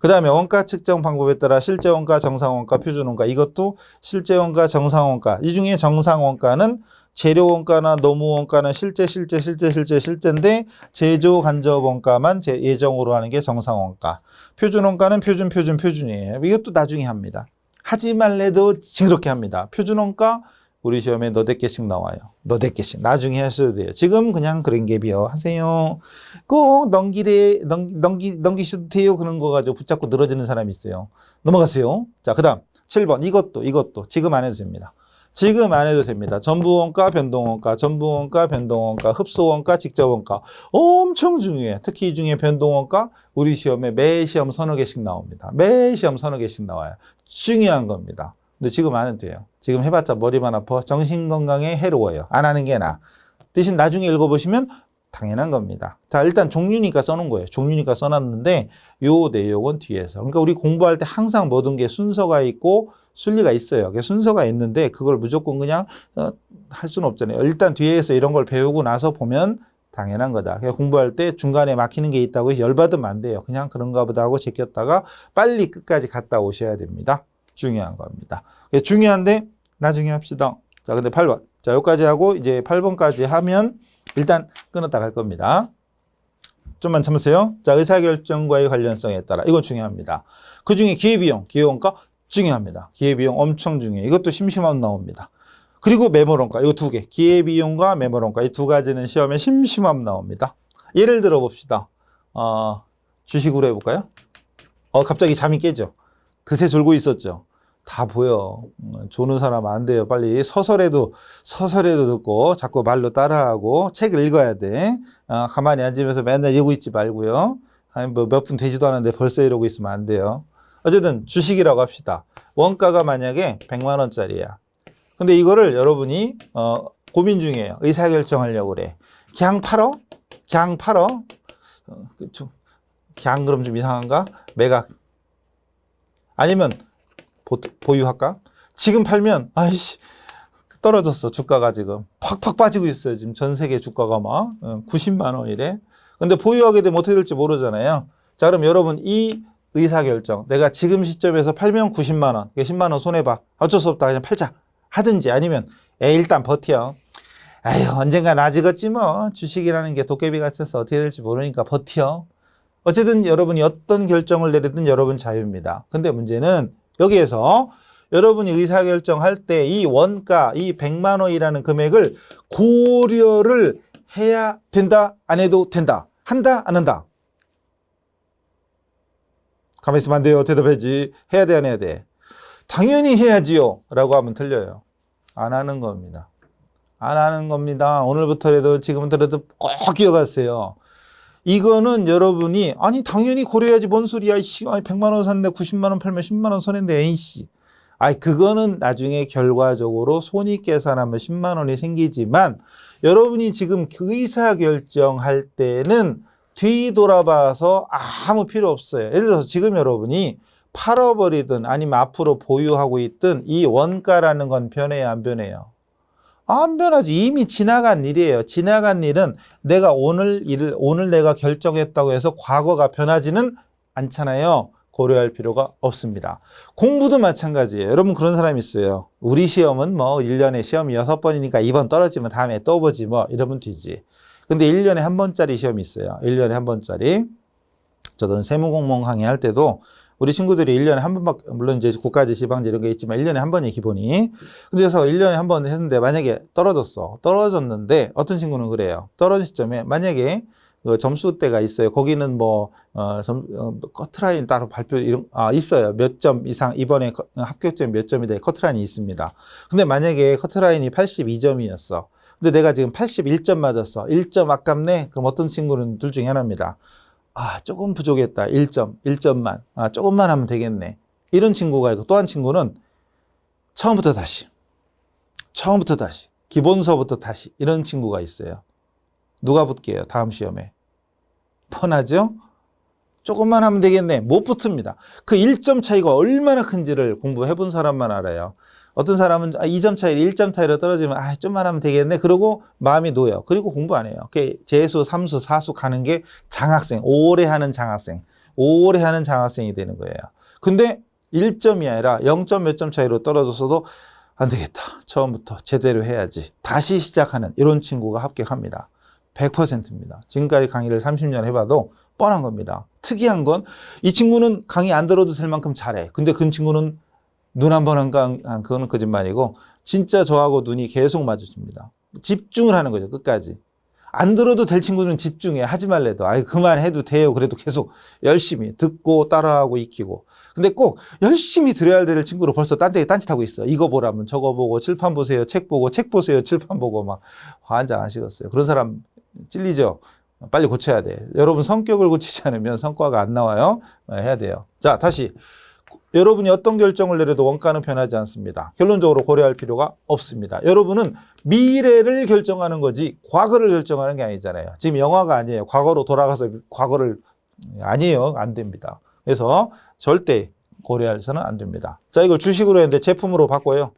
그 다음에 원가 측정 방법에 따라 실제원가, 정상원가, 표준원가. 이것도 실제원가, 정상원가. 이 중에 정상원가는 재료원가나 노무원가는 실제인데 제조 간접원가만 예정으로 하는 게 정상원가. 표준원가는 표준이에요. 이것도 나중에 합니다. 하지 말래도 그렇게 합니다. 표준원가 우리 시험에 너댓 개씩 나와요. 너댓 개씩. 나중에 하셔도 돼요. 지금 그냥 그런 게 비워하세요. 꼭 넘기셔도 돼요. 그런 거 가지고 붙잡고 늘어지는 사람이 있어요. 넘어가세요. 자, 그 다음 7번. 이것도 지금 안 해도 됩니다. 지금 안 해도 됩니다. 전부원가, 변동원가, 흡수원가, 직접원가. 엄청 중요해. 특히 이 중에 변동원가, 우리 시험에 매 시험 서너 개씩 나옵니다. 매 시험 서너 개씩 나와요. 중요한 겁니다. 근데 지금 안 해도 돼요. 지금 해봤자 머리만 아파. 정신건강에 해로워요. 안 하는 게 나아. 대신 나중에 읽어보시면 당연한 겁니다. 자, 일단 종류니까 써놓은 거예요. 종류니까 써놨는데 요 내용은 뒤에서. 그러니까 우리 공부할 때 항상 모든 게 순서가 있고 순리가 있어요. 순서가 있는데 그걸 무조건 그냥 할 수는 없잖아요. 일단 뒤에서 이런 걸 배우고 나서 보면 당연한 거다. 공부할 때 중간에 막히는 게 있다고 해서 열받으면 안 돼요. 그냥 그런가 보다 하고 제꼈다가 빨리 끝까지 갔다 오셔야 됩니다. 중요한 겁니다. 중요한데 나중에 합시다. 자, 근데 8번. 자, 여기까지 하고 이제 8번까지 하면 일단 끊었다 갈 겁니다. 좀만 참으세요. 자, 의사결정과의 관련성에 따라 이건 중요합니다. 그 중에 기회비용, 기회원가 중요합니다. 기회비용 엄청 중요해요. 이것도 심심하면 나옵니다. 그리고 메모론가, 이거 두 개. 기회비용과 메모론가, 이 두 가지는 시험에 심심하면 나옵니다. 예를 들어 봅시다. 주식으로 해볼까요? 갑자기 잠이 깨죠. 그새 졸고 있었죠. 다 보여. 조는 사람 안 돼요. 빨리 서설에도 듣고 자꾸 말로 따라하고 책을 읽어야 돼. 가만히 앉으면서 맨날 이러고 있지 말고요. 아니 뭐 몇 분 되지도 않았는데 벌써 이러고 있으면 안 돼요. 어쨌든 주식이라고 합시다. 원가가 만약에 100만 원짜리야. 근데 이거를 여러분이 고민 중이에요. 의사결정하려고 그래. 그냥 팔어? 그냥 그럼 좀 이상한가? 매각. 아니면 보유할까? 지금 팔면 아이씨 떨어졌어. 주가가 지금 팍팍 빠지고 있어요. 지금 전 세계 주가가 막 90만 원이래. 근데 보유하게 되면 어떻게 될지 모르잖아요. 자, 그럼 여러분 이 의사결정, 내가 지금 시점에서 팔면 90만 원, 10만 원 손해봐. 어쩔 수 없다. 그냥 팔자. 하든지 아니면 일단 버텨. 아유, 언젠가 나아지겠지 뭐. 주식이라는 게 도깨비 같아서 어떻게 될지 모르니까 버텨. 어쨌든 여러분이 어떤 결정을 내리든 여러분 자유입니다. 근데 문제는 여기에서 여러분이 의사결정할 때 이 원가, 이 100만 원이라는 금액을 고려를 해야 된다, 안 해도 된다. 한다, 안 한다? 가만히 있으면 안 돼요. 대답해야지. 해야 돼, 안 해야 돼? 당연히 해야지요. 라고 하면 틀려요. 안 하는 겁니다. 안 하는 겁니다. 오늘부터라도 지금부터라도 꼭 기억하세요. 이거는 여러분이 아니 당연히 고려해야지 뭔 소리야. 이씨, 100만 원 샀는데 90만 원 팔면 10만 원 손해인데 에이씨. 그거는 나중에 결과적으로 손익계산하면 10만 원이 생기지만 여러분이 지금 의사결정할 때는 뒤돌아봐서 아무 필요 없어요. 예를 들어서 지금 여러분이 팔아버리든 아니면 앞으로 보유하고 있든 이 원가라는 건 변해요, 안 변해요? 안 변하지. 이미 지나간 일이에요. 지나간 일은 내가 오늘 내가 결정했다고 해서 과거가 변하지는 않잖아요. 고려할 필요가 없습니다. 공부도 마찬가지예요. 여러분 그런 사람이 있어요. 우리 시험은 뭐 1년에 시험이 6번이니까 이번 떨어지면 다음에 또 보지 뭐 이러면 되지. 근데 1년에 한 번짜리 시험이 있어요. 1년에 한 번짜리. 저도 세무공무원 강의할 때도 우리 친구들이 1년에 한 번밖에, 물론 이제 국가직 지방직 이런 게 있지만 1년에 한 번이 기본이. 근데 그래서 1년에 한 번 했는데 만약에 떨어졌는데 어떤 친구는 그래요. 떨어진 시점에 만약에 그 점수대가 있어요. 거기는 뭐, 커트라인 따로 있어요. 몇 점 이상, 이번에 합격점 몇 점이 돼. 커트라인이 있습니다. 근데 만약에 커트라인이 82점이었어. 근데 내가 지금 81점 맞았어. 1점 아깝네? 그럼 어떤 친구는 둘 중에 하나입니다. 조금 부족했다. 1점만. 조금만 하면 되겠네. 이런 친구가 있고 또 한 친구는 처음부터 다시. 기본서부터 다시. 이런 친구가 있어요. 누가 붙게요? 다음 시험에. 뻔하죠? 조금만 하면 되겠네. 못 붙습니다. 그 1점 차이가 얼마나 큰지를 공부해본 사람만 알아요. 어떤 사람은 2점 차이, 1점 차이로 떨어지면 좀만 하면 되겠네. 그러고 마음이 놓여. 그리고 공부 안 해요. 재수, 삼수, 사수 가는 게 장학생, 오래 하는 장학생, 오래 하는 장학생이 되는 거예요. 근데 1점이 아니라 0점 몇 점 차이로 떨어졌어도 안 되겠다. 처음부터 제대로 해야지. 다시 시작하는 이런 친구가 합격합니다. 100%입니다. 지금까지 강의를 30년 해봐도 뻔한 겁니다. 특이한 건 이 친구는 강의 안 들어도 될 만큼 잘해. 근데 그 친구는 눈 한 번 그거는 거짓말이고 진짜 저하고 눈이 계속 마주칩니다. 집중을 하는 거죠. 끝까지. 안 들어도 될 친구는 집중해. 하지 말래도. 그만해도 돼요. 그래도 계속 열심히 듣고 따라하고 익히고. 근데 꼭 열심히 들어야 될 친구로 벌써 딴짓하고 있어. 이거 보라면 저거 보고 칠판 보세요. 책 보고 책 보세요. 칠판 보고 막 환장 하시겠어요. 그런 사람 찔리죠. 빨리 고쳐야 돼. 여러분 성격을 고치지 않으면 성과가 안 나와요. 해야 돼요. 자, 다시. 여러분이 어떤 결정을 내려도 원가는 변하지 않습니다. 결론적으로 고려할 필요가 없습니다. 여러분은 미래를 결정하는 거지 과거를 결정하는 게 아니잖아요. 지금 영화가 아니에요. 과거로 돌아가서 과거를 아니에요. 안 됩니다. 그래서 절대 고려해서는 안 됩니다. 자, 이걸 주식으로 했는데 제품으로 바꿔요.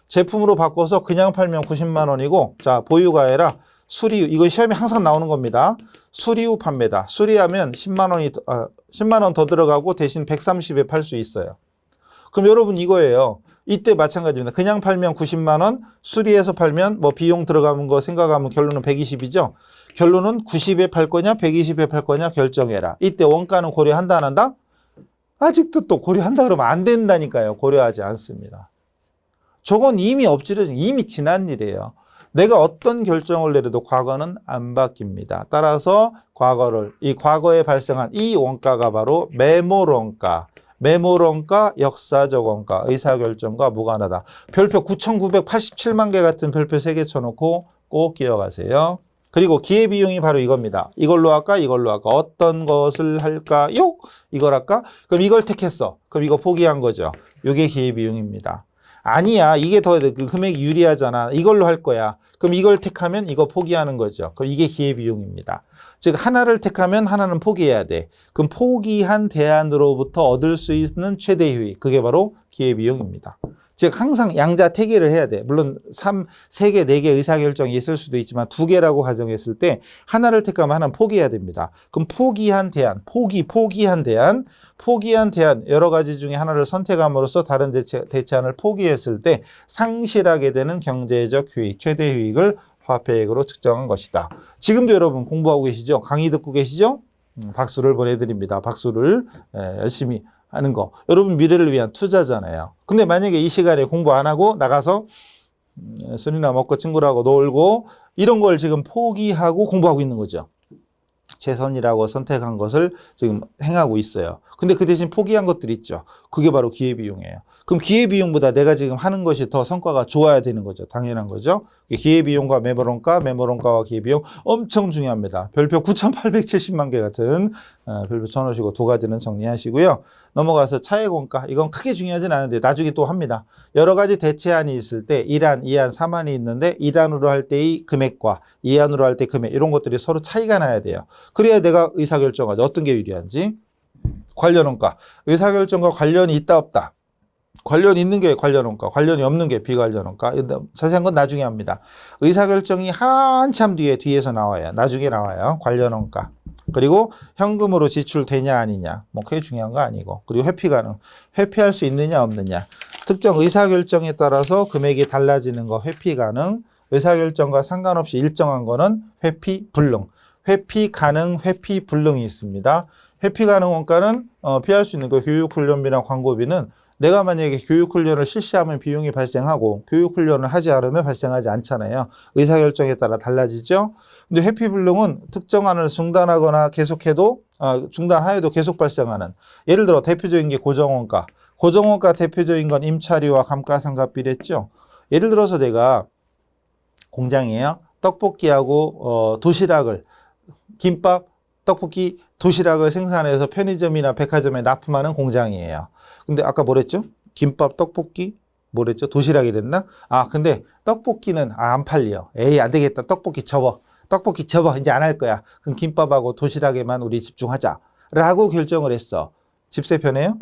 제품으로 바꿔서 그냥 팔면 90만 원이고 자, 보유가 아니라 수리후, 이건 시험에 항상 나오는 겁니다. 수리후 판매다. 수리하면 10만 원 더 들어가고 대신 130에 팔 수 있어요. 그럼 여러분 이거예요. 이때 마찬가지입니다. 그냥 팔면 90만 원, 수리해서 팔면 뭐 비용 들어가는 거 생각하면 결론은 120이죠. 결론은 90에 팔 거냐, 120에 팔 거냐 결정해라. 이때 원가는 고려한다, 안 한다? 아직도 또 고려한다 그러면 안 된다니까요. 고려하지 않습니다. 저건 이미 엎질러진, 이미 지난 일이에요. 내가 어떤 결정을 내려도 과거는 안 바뀝니다. 따라서 이 과거에 발생한 이 원가가 바로 매몰원가, 매몰원가, 역사적 원가, 의사결정과 무관하다. 별표 9,987만 개 같은 별표 3개 쳐놓고 꼭 기억하세요. 그리고 기회비용이 바로 이겁니다. 이걸로 할까? 이걸로 할까? 어떤 것을 할까요? 이걸 할까? 그럼 이걸 택했어. 그럼 이거 포기한 거죠. 이게 기회비용입니다. 아니야, 이게 더 금액이 유리하잖아. 이걸로 할 거야. 그럼 이걸 택하면 이거 포기하는 거죠. 그럼 이게 기회비용입니다. 즉 하나를 택하면 하나는 포기해야 돼. 그럼 포기한 대안으로부터 얻을 수 있는 최대 효익, 그게 바로 기회비용입니다. 즉 항상 양자택일을 해야 돼. 물론 3개, 4개 의사결정이 있을 수도 있지만 2개라고 가정했을 때 하나를 택하면 하나는 포기해야 됩니다. 그럼 포기한 대안, 포기한 대안 여러 가지 중에 하나를 선택함으로써 다른 대체안을 포기했을 때 상실하게 되는 경제적 효익, 최대 효익을 화폐액으로 측정한 것이다. 지금도 여러분 공부하고 계시죠? 강의 듣고 계시죠? 박수를 보내드립니다. 박수를 열심히 하는 거. 여러분 미래를 위한 투자잖아요. 근데 만약에 이 시간에 공부 안 하고 나가서 술이나 먹고 친구라고 놀고 이런 걸 지금 포기하고 공부하고 있는 거죠. 최선이라고 선택한 것을 지금 행하고 있어요. 근데 그 대신 포기한 것들 있죠. 그게 바로 기회비용이에요. 그럼 기회비용보다 내가 지금 하는 것이 더 성과가 좋아야 되는 거죠. 당연한 거죠. 기회비용과 매몰원가, 매몰원가와 기회비용 엄청 중요합니다. 별표 9,870만 개 같은 별표 쳐놓으시고 2가지는 정리하시고요. 넘어가서 차액원가, 이건 크게 중요하진 않은데 나중에 또 합니다. 여러 가지 대체안이 있을 때 1안, 2안, 3안이 있는데 1안으로 할 때의 금액과 2안으로 할 때 금액 이런 것들이 서로 차이가 나야 돼요. 그래야 내가 의사결정하죠. 어떤 게 유리한지. 관련원가, 의사결정과 관련이 있다 없다. 관련이 있는 게 관련원가, 관련이 없는 게 비관련원가. 자세한 건 나중에 합니다. 의사결정이 한참 뒤에서 나와요. 나중에 나와요. 관련원가. 그리고 현금으로 지출되냐 아니냐. 뭐 그게 중요한 거 아니고. 그리고 회피 가능. 회피할 수 있느냐 없느냐. 특정 의사결정에 따라서 금액이 달라지는 거 회피 가능. 의사결정과 상관없이 일정한 거는 회피 불능. 회피 가능, 회피 불능이 있습니다. 회피 가능 원가는 피할 수 있는 거 교육훈련비나 광고비는 내가 만약에 교육훈련을 실시하면 비용이 발생하고 교육훈련을 하지 않으면 발생하지 않잖아요. 의사결정에 따라 달라지죠. 근데 회피불능은 특정안을 중단하거나 계속해도 중단하여도 계속 발생하는, 예를 들어 대표적인 게 고정원가. 고정원가 대표적인 건 임차료와 감가상각비랬죠. 예를 들어서 내가 공장이에요. 떡볶이하고 도시락을, 김밥, 떡볶이, 도시락을 생산해서 편의점이나 백화점에 납품하는 공장이에요. 근데 아까 뭐랬죠? 김밥, 떡볶이, 뭐랬죠? 도시락이 됐나? 근데 떡볶이는 안 팔려. 에이, 안 되겠다. 떡볶이 접어. 이제 안 할 거야. 그럼 김밥하고 도시락에만 우리 집중하자. 라고 결정을 했어. 집세 편해요?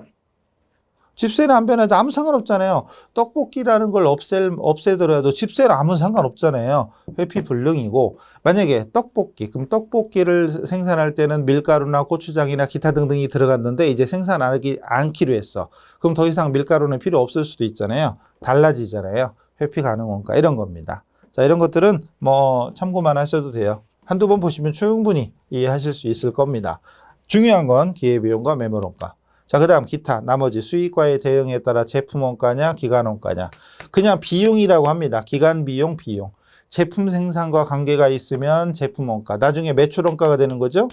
집세는 안 변하지. 아무 상관없잖아요. 떡볶이라는 걸 없애더라도 집세는 아무 상관없잖아요. 회피 불능이고, 만약에 떡볶이, 그럼 떡볶이를 생산할 때는 밀가루나 고추장이나 기타 등등이 들어갔는데 이제 생산하기 않기로 했어. 그럼 더 이상 밀가루는 필요 없을 수도 있잖아요. 달라지잖아요. 회피 가능 원가 이런 겁니다. 자, 이런 것들은 뭐 참고만 하셔도 돼요. 한두 번 보시면 충분히 이해하실 수 있을 겁니다. 중요한 건 기회비용과 매물원가. 자, 그 다음 기타, 나머지 수익과의 대응에 따라 제품원가냐, 기간원가냐. 그냥 비용이라고 합니다. 기간비용, 비용. 제품 생산과 관계가 있으면 제품원가. 나중에 매출원가가 되는 거죠.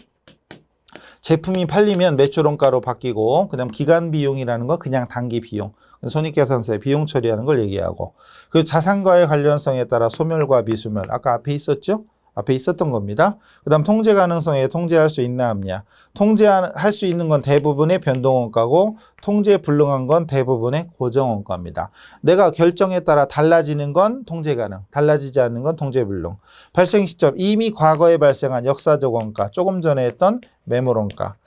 제품이 팔리면 매출원가로 바뀌고, 그 다음 기간비용이라는 건 그냥 단기비용. 손익계산서에 비용 처리하는 걸 얘기하고. 그 자산과의 관련성에 따라 소멸과 미소멸. 아까 앞에 있었죠? 앞에 있었던 겁니다. 그 다음 통제 가능성에 통제할 수 있나 없냐. 통제할 수 있는 건 대부분의 변동원가고 통제 불능한 건 대부분의 고정원가입니다. 내가 결정에 따라 달라지는 건 통제 가능, 달라지지 않는 건 통제 불능. 발생 시점, 이미 과거에 발생한 역사적 원가, 조금 전에 했던 매물원가,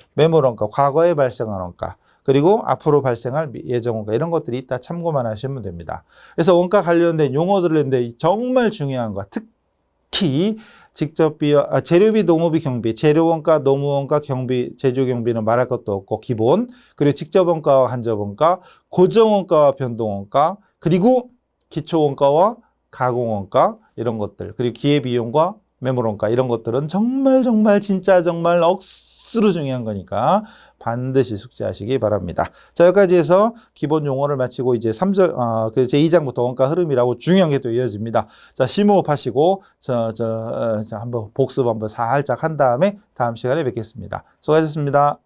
과거에 발생한 원가. 그리고 앞으로 발생할 예정원가 이런 것들이 있다 참고만 하시면 됩니다. 그래서 원가 관련된 용어들을 했는데 정말 중요한 거 특히 재료비, 농업비, 경비, 재료원가, 노무원가, 경비, 제조경비는 말할 것도 없고 기본, 그리고 직접원가와 한접원가, 고정원가와 변동원가, 그리고 기초원가와 가공원가 이런 것들, 그리고 기회비용과 매물원가 이런 것들은 정말 진짜 정말 억수로 중요한 거니까 반드시 숙지하시기 바랍니다. 자, 여기까지 해서 기본 용어를 마치고 이제 3절, 제2장부터 원가 흐름이라고 중요한 게 또 이어집니다. 자, 심호흡하시고, 한번 복습 한번 살짝 한 다음에 다음 시간에 뵙겠습니다. 수고하셨습니다.